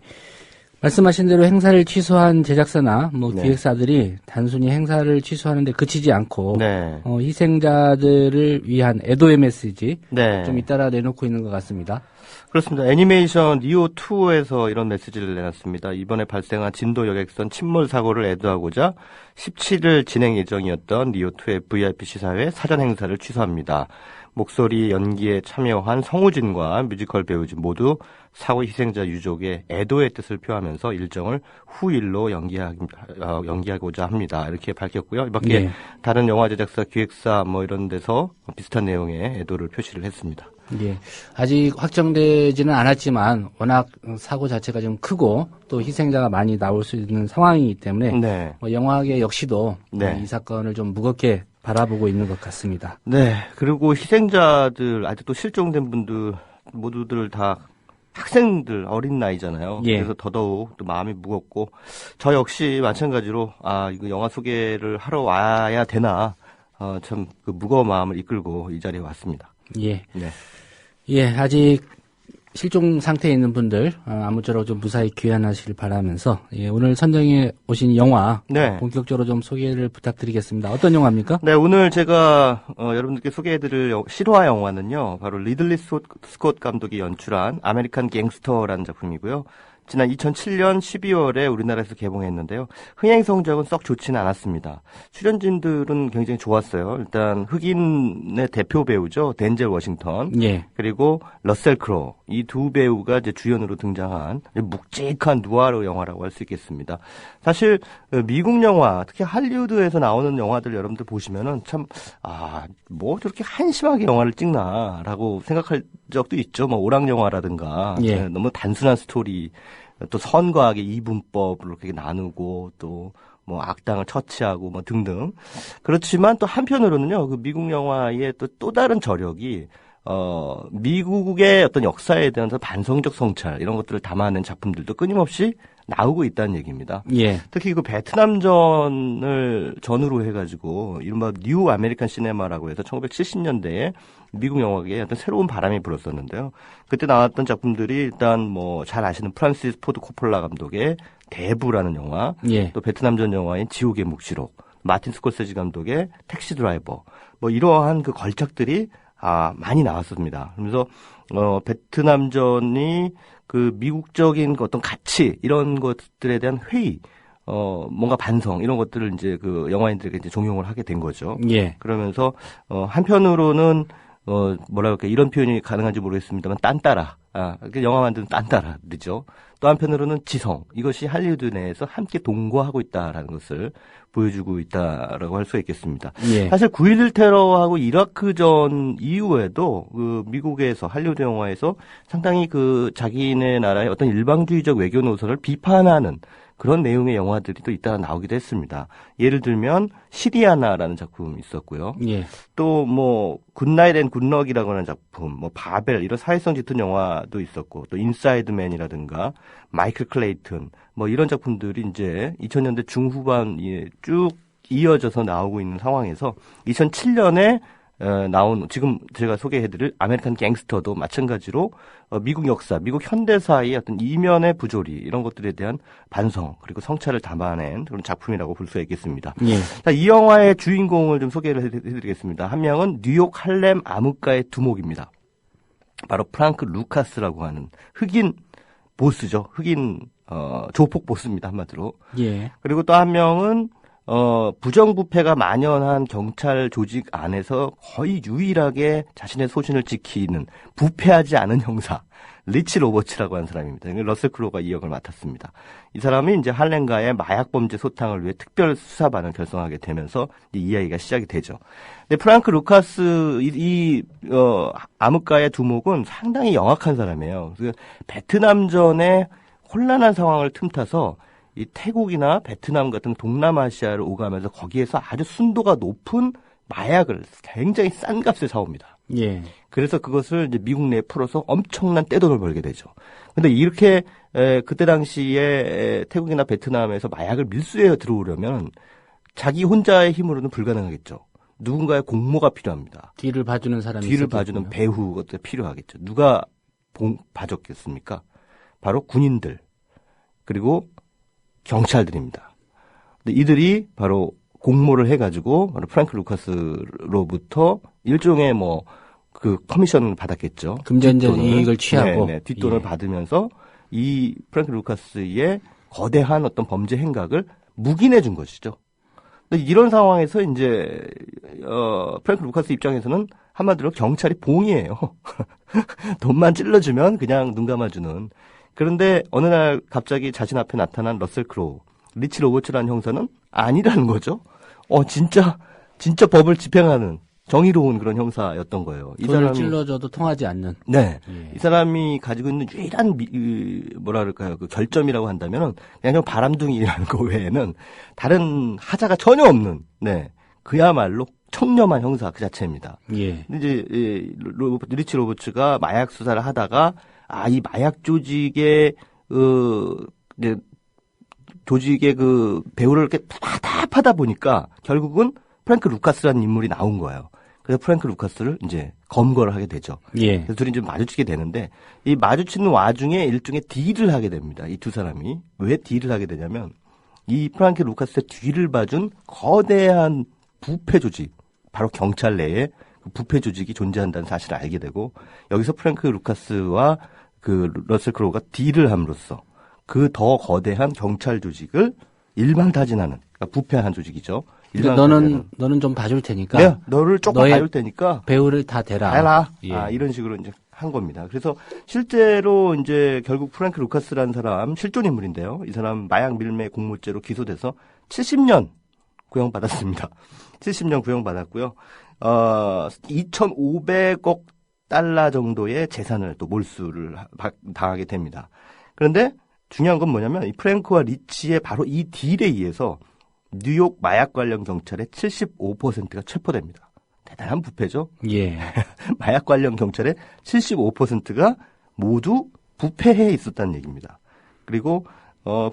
말씀하신 대로 행사를 취소한 제작사나 뭐 네. 기획사들이 단순히 행사를 취소하는데 그치지 않고 네. 희생자들을 위한 애도의 메시지 네. 좀 잇따라 내놓고 있는 것 같습니다. 그렇습니다. 애니메이션 리오2에서 이런 메시지를 내놨습니다. 이번에 발생한 진도 여객선 침몰 사고를 애도하고자 17일 진행 예정이었던 리오2의 VIP 시사회 사전 행사를 취소합니다. 목소리 연기에 참여한 성우진과 뮤지컬 배우진 모두 사고 희생자 유족의 애도의 뜻을 표하면서 일정을 후일로 연기하고자 합니다. 이렇게 밝혔고요. 이 밖에 네. 다른 영화 제작사, 기획사 뭐 이런 데서 비슷한 내용의 애도를 표시를 했습니다. 예. 아직 확정되지는 않았지만 워낙 사고 자체가 좀 크고 또 희생자가 많이 나올 수 있는 상황이기 때문에 네. 영화계 역시도 네. 이 사건을 좀 무겁게 바라보고 있는 것 같습니다. 네. 그리고 희생자들, 아직도 실종된 분들 모두들 다 학생들, 어린 나이잖아요. 예. 그래서 더더욱 또 마음이 무겁고, 저 역시 마찬가지로, 이거 영화 소개를 하러 와야 되나, 참, 그 무거운 마음을 이끌고 이 자리에 왔습니다. 예. 네. 예, 아직 실종 상태에 있는 분들 아무쪼록 좀 무사히 귀환하시길 바라면서 오늘 선정해 오신 영화 네. 본격적으로 좀 소개를 부탁드리겠습니다. 어떤 영화입니까? 네, 오늘 제가 여러분들께 소개해드릴 실화 영화는요, 바로 리들리 스콧 감독이 연출한 아메리칸 갱스터라는 작품이고요. 지난 2007년 12월에 우리나라에서 개봉했는데요. 흥행 성적은 썩 좋지는 않았습니다. 출연진들은 굉장히 좋았어요. 일단 흑인의 대표 배우죠. 덴젤 워싱턴. 예. 그리고 러셀 크로우. 이 두 배우가 이제 주연으로 등장한 묵직한 누아르 영화라고 할 수 있겠습니다. 사실 미국 영화, 특히 할리우드에서 나오는 영화들 여러분들 보시면은 참 뭐 저렇게 한심하게 영화를 찍나라고 생각할 적도 있죠. 뭐 오락 영화라든가 예. 너무 단순한 스토리, 또 선과 악의 이분법을 이렇게 나누고 또 뭐 악당을 처치하고 뭐 등등. 그렇지만 또 한편으로는요, 그 미국 영화의 또 다른 저력이 미국의 어떤 역사에 대한 반성적 성찰 이런 것들을 담아낸 작품들도 끊임없이 나오고 있다는 얘기입니다. 예. 특히 그 베트남전을 전후로 해가지고 이른바 뉴 아메리칸 시네마라고 해서 1970년대에 미국 영화계에 어떤 새로운 바람이 불었었는데요. 그때 나왔던 작품들이 일단 뭐 잘 아시는 프란시스 포드 코폴라 감독의 대부라는 영화, 예. 또 베트남전 영화인 지옥의 묵시록, 마틴 스콜세지 감독의 택시 드라이버, 뭐 이러한 그 걸작들이 많이 나왔습니다. 그래서 베트남전이 그 미국적인 어떤 가치 이런 것들에 대한 회의, 뭔가 반성 이런 것들을 이제 그 영화인들에게 이제 종용을 하게 된 거죠. 예. 그러면서 한편으로는 뭐라 그럴까 이런 표현이 가능한지 모르겠습니다만 딴따라, 영화 만드는 딴따라죠. 또 한편으로는 지성, 이것이 할리우드 내에서 함께 동거하고 있다라는 것을 보여주고 있다라고 할 수 있겠습니다. 예. 사실 9.11 테러하고 이라크전 이후에도 그 미국에서 할리우드 영화에서 상당히 그 자기네 나라의 어떤 일방주의적 외교 노선을 비판하는 그런 내용의 영화들이 또 잇따라 나오기도 했습니다. 예를 들면 시리아나라는 작품이 있었고요. 예. 또 뭐 굿나잇 앤 굿럭이라고 하는 작품, 뭐 바벨 이런 사회성 짙은 영화도 있었고, 또 인사이드맨이라든가 마이클 클레이튼 뭐 이런 작품들이 이제 2000년대 중후반에 쭉 이어져서 나오고 있는 상황에서 2007년에 나온 지금 제가 소개해드릴 아메리칸 갱스터도 마찬가지로 미국 역사, 미국 현대사의 어떤 이면의 부조리 이런 것들에 대한 반성 그리고 성찰을 담아낸 그런 작품이라고 볼 수 있겠습니다. 예. 자, 이 영화의 주인공을 좀 소개를 해드리겠습니다. 한 명은 뉴욕 할렘 암흑가의 두목입니다. 바로 프랑크 루카스라고 하는 흑인 보스죠. 흑인 조폭 보스입니다. 한마디로. 예. 그리고 또 한 명은 부정부패가 만연한 경찰 조직 안에서 거의 유일하게 자신의 소신을 지키는 부패하지 않은 형사. 리치 로버츠라고 하는 사람입니다. 러셀 크로우가 이 역을 맡았습니다. 이 사람이 이제 할렘과의 마약 범죄 소탕을 위해 특별 수사반을 결성하게 되면서 이 이야기가 시작이 되죠. 근데 프랑크 루카스 암흑가의 두목은 상당히 영악한 사람이에요. 그래서 베트남전의 혼란한 상황을 틈타서 이 태국이나 베트남 같은 동남아시아를 오가면서 거기에서 아주 순도가 높은 마약을 굉장히 싼 값에 사옵니다. 예. 그래서 그것을 이제 미국 내에 풀어서 엄청난 떼돈을 벌게 되죠. 근데 이렇게 그때 당시에 태국이나 베트남에서 마약을 밀수해 들어오려면 자기 혼자의 힘으로는 불가능하겠죠. 누군가의 공모가 필요합니다. 뒤를 봐주는 사람이 뒤를 봐주는 배후가 필요하겠죠. 누가 봐줬겠습니까? 바로 군인들 그리고 경찰들입니다. 근데 이들이 바로 공모를 해가지고 프랑크 루카스로부터 일종의 그 커미션을 받았겠죠. 금전적 이익을 취하고 네, 뒷돈을 받으면서 이 프랑크 루카스의 거대한 어떤 범죄 행각을 묵인해 준 것이죠. 근데 이런 상황에서 이제 프랑크 루카스 입장에서는 한마디로 경찰이 봉이에요. 돈만 찔러주면 그냥 눈 감아주는. 그런데 어느 날 갑자기 자신 앞에 나타난 러셀 크로우, 리치 로버츠라는 형사는 아니라는 거죠. 진짜 법을 집행하는 정의로운 그런 형사였던 거예요. 이 돈을 사람이 찔러줘도 통하지 않는. 네, 예. 이 사람이 가지고 있는 유일한 그 결점이라고 한다면은 그냥 바람둥이라는 거 외에는 다른 하자가 전혀 없는. 네, 그야말로 청렴한 형사 그 자체입니다. 예. 이제 리치 로버츠가 마약 수사를 하다가 이 마약 조직의 조직의 그 배후를 이렇게 파다 보니까 결국은 프랑크 루카스라는 인물이 나온 거예요. 그래서 프랑크 루카스를 이제 검거를 하게 되죠. 예. 그래서 둘이 좀 마주치게 되는데 이 마주치는 와중에 일종의 딜을 하게 됩니다. 이 두 사람이 왜 딜을 하게 되냐면 이 프랑크 루카스의 뒤를 봐준 거대한 부패 조직, 바로 경찰 내에 그 부패 조직이 존재한다는 사실을 알게 되고 여기서 프랑크 루카스와 그 러셀 크로우가 딜을 함으로써 그 더 거대한 경찰 조직을 일망타진하는, 그러니까 부패한 조직이죠. 그러니까 너는 좀 봐줄 테니까. 네, 너를 조금 봐줄 테니까. 배우를 다 대라. 해라. 예. 이런 식으로 이제 한 겁니다. 그래서 실제로 이제 결국 프랑크 루카스라는 사람 실존 인물인데요. 이 사람 마약 밀매 공모죄로 기소돼서 70년 구형받았습니다. 70년 구형받았고요. 2,500억 달러 정도의 재산을 또 몰수를 당하게 됩니다. 그런데 중요한 건 뭐냐면 이 프랭크와 리치의 바로 이 딜에 의해서 뉴욕 마약 관련 경찰의 75%가 체포됩니다. 대단한 부패죠. 예. 마약 관련 경찰의 75%가 모두 부패해 있었다는 얘기입니다. 그리고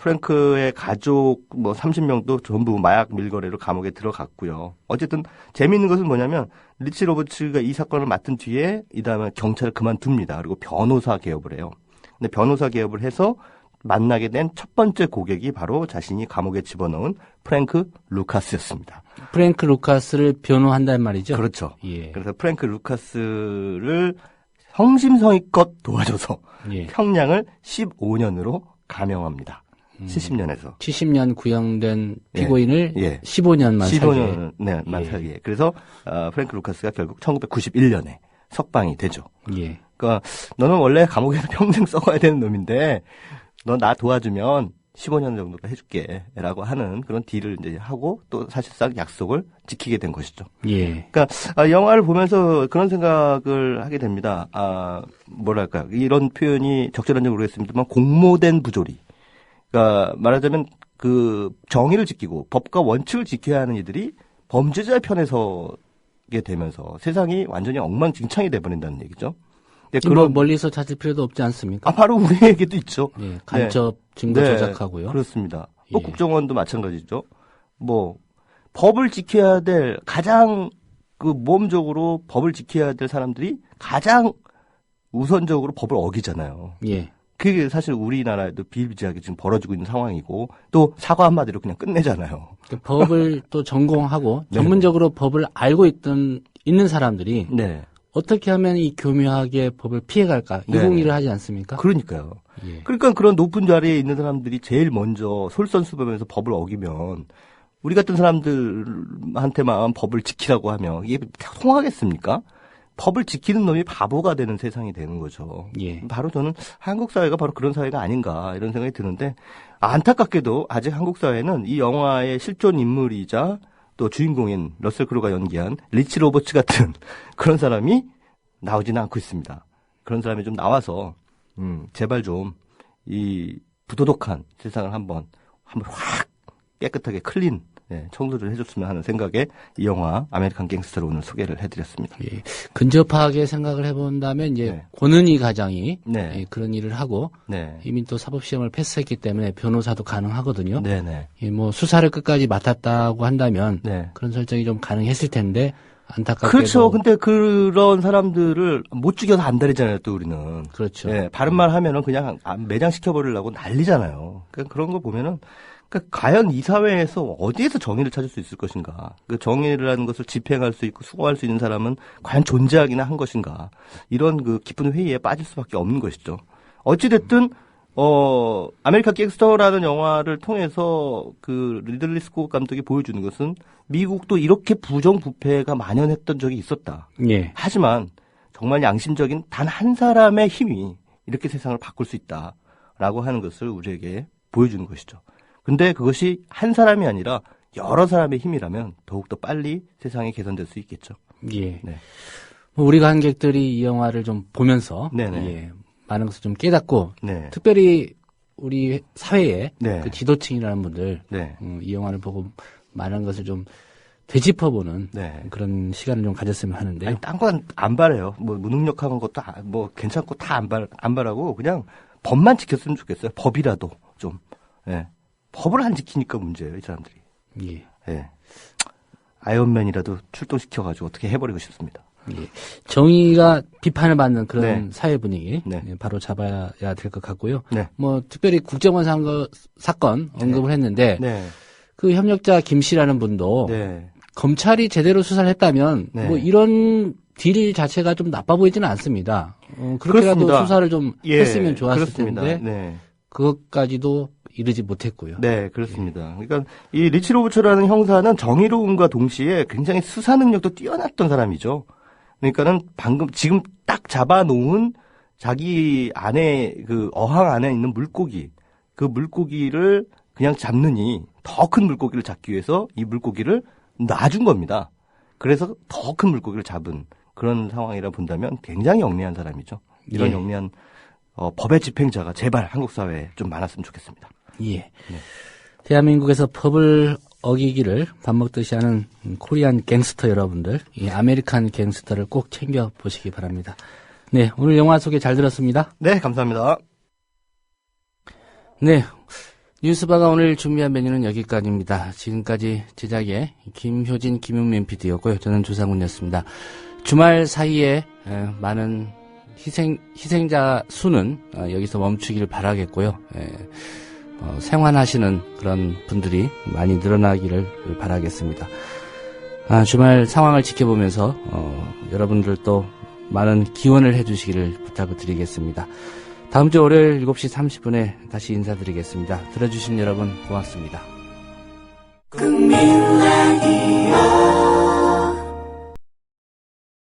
프랭크의 가족 30명도 전부 마약 밀거래로 감옥에 들어갔고요. 어쨌든 재미있는 것은 뭐냐면 리치 로버츠가 이 사건을 맡은 뒤에 이다음에 경찰을 그만둡니다. 그리고 변호사 개업을 해요. 근데 변호사 개업을 해서 만나게 된 첫 번째 고객이 바로 자신이 감옥에 집어넣은 프랭크 루카스였습니다. 프랭크 루카스를 변호한단 말이죠? 그렇죠. 예. 그래서 프랭크 루카스를 성심성의껏 도와줘서 형량을 15년으로 감형합니다. 70년에서. 70년 구형된 피고인을 15년만 살게. 15년만 살게. 그래서 프랭크 루카스가 결국 1991년에 석방이 되죠. 예. 그러니까 너는 원래 감옥에서 평생 썩어야 되는 놈인데 너 나 도와주면 15년 정도 해줄게 라고 하는 그런 딜을 이제 하고 또 사실상 약속을 지키게 된 것이죠. 예. 그러니까 영화를 보면서 그런 생각을 하게 됩니다. 뭐랄까요. 이런 표현이 적절한지 모르겠습니다만 공모된 부조리. 그러니까 말하자면 그 정의를 지키고 법과 원칙을 지켜야 하는 이들이 범죄자의 편에 서게 되면서 세상이 완전히 엉망진창이 돼버린다는 얘기죠. 그런 멀리서 찾을 필요도 없지 않습니까? 바로 우리에게도 있죠. 예, 간첩 증거 조작하고요. 그렇습니다. 국정원도 마찬가지죠. 법을 지켜야 될 가장 모험적으로 법을 지켜야 될 사람들이 가장 우선적으로 법을 어기잖아요. 예. 그게 사실 우리나라에도 비일비재하게 지금 벌어지고 있는 상황이고 또 사과 한마디로 그냥 끝내잖아요. 법을 또 전공하고 전문적으로 법을 알고 있는 사람들이 어떻게 하면 이 교묘하게 법을 피해갈까 이 공리를 하지 않습니까? 그러니까요. 그러니까 그런 높은 자리에 있는 사람들이 제일 먼저 솔선수범해서 법을 어기면 우리 같은 사람들한테만 법을 지키라고 하면 이게 통하겠습니까? 법을 지키는 놈이 바보가 되는 세상이 되는 거죠. 예. 바로 저는 한국 사회가 바로 그런 사회가 아닌가 이런 생각이 드는데 안타깝게도 아직 한국 사회는 이 영화의 실존 인물이자 또 주인공인 러셀 크로우가 연기한 리치 로버츠 같은 그런 사람이 나오지는 않고 있습니다. 그런 사람이 좀 나와서 제발 좀 이 부도덕한 세상을 한번 확 깨끗하게 클린 청소를 해줬으면 하는 생각에 이 영화 아메리칸 갱스터를 오늘 소개를 해드렸습니다. 예. 근접하게 생각을 해본다면 이제 권은희 가장이 그런 일을 하고 이미 또 사법시험을 패스했기 때문에 변호사도 가능하거든요. 뭐 수사를 끝까지 맡았다고 한다면 그런 설정이 좀 가능했을 텐데 안타깝게도 그렇죠. 근데 그런 사람들을 못 죽여서 안달이잖아요. 또 우리는 그렇죠. 바른 말 하면은 그냥 매장시켜버리려고 난리잖아요. 그러니까 그런 거 보면은. 그러니까 과연 이 사회에서 어디에서 정의를 찾을 수 있을 것인가? 그 정의라는 것을 집행할 수 있고 수고할 수 있는 사람은 과연 존재하기나 한 것인가? 이런 그 깊은 회의에 빠질 수밖에 없는 것이죠. 어찌됐든 아메리칸 갱스터라는 영화를 통해서 그 리들리 스콧 감독이 보여주는 것은 미국도 이렇게 부정부패가 만연했던 적이 있었다. 예. 하지만 정말 양심적인 단 한 사람의 힘이 이렇게 세상을 바꿀 수 있다라고 하는 것을 우리에게 보여주는 것이죠. 근데 그것이 한 사람이 아니라 여러 사람의 힘이라면 더욱더 빨리 세상이 개선될 수 있겠죠. 예. 우리 관객들이 이 영화를 좀 보면서 많은 것을 좀 깨닫고 특별히 우리 사회의 그 지도층이라는 분들 이 영화를 보고 많은 것을 좀 되짚어보는 그런 시간을 좀 가졌으면 하는데요. 아니, 딴 건 안 바래요. 뭐 무능력한 것도 뭐 괜찮고 다 안 바라고 그냥 법만 지켰으면 좋겠어요. 법이라도 좀. 법을 안 지키니까 문제예요, 이 사람들이. 아이언맨이라도 출동시켜가지고 어떻게 해버리고 싶습니다. 정의가 비판을 받는 그런 사회 분위기 바로 잡아야 될 것 같고요. 뭐 특별히 국정원 사건 언급을 했는데 그 협력자 김 씨라는 분도 검찰이 제대로 수사를 했다면 뭐 이런 딜 자체가 좀 나빠 보이지는 않습니다. 그렇게라도 그렇습니다. 수사를 좀 했으면 좋았을 그렇습니다. 텐데 그것까지도 이르지 못했고요. 네, 그렇습니다. 그러니까 이 리치 로버츠라는 형사는 정의로움과 동시에 굉장히 수사 능력도 뛰어났던 사람이죠. 그러니까는 방금 지금 딱 잡아놓은 자기 안에 그 어항 안에 있는 물고기, 그 물고기를 그냥 잡느니 더 큰 물고기를 잡기 위해서 이 물고기를 놔준 겁니다. 그래서 더 큰 물고기를 잡은 그런 상황이라 본다면 굉장히 영리한 사람이죠. 이런 영리한 법의 집행자가 제발 한국 사회에 좀 많았으면 좋겠습니다. 대한민국에서 법을 어기기를 밥 먹듯이 하는 코리안 갱스터 여러분들, 이 아메리칸 갱스터를 꼭 챙겨 보시기 바랍니다. 네, 오늘 영화 소개 잘 들었습니다. 네, 감사합니다. 네, 뉴스바가 오늘 준비한 메뉴는 여기까지입니다. 지금까지 제작의 김효진, 김용민 PD였고요. 저는 조상훈이었습니다. 주말 사이에 많은 희생자 수는 여기서 멈추기를 바라겠고요. 생환하시는 그런 분들이 많이 늘어나기를 바라겠습니다. 주말 상황을 지켜보면서 여러분들도 많은 기원을 해주시기를 부탁을 드리겠습니다. 다음 주 월요일 7시 30분에 다시 인사드리겠습니다. 들어주신 여러분 고맙습니다. 국민라디오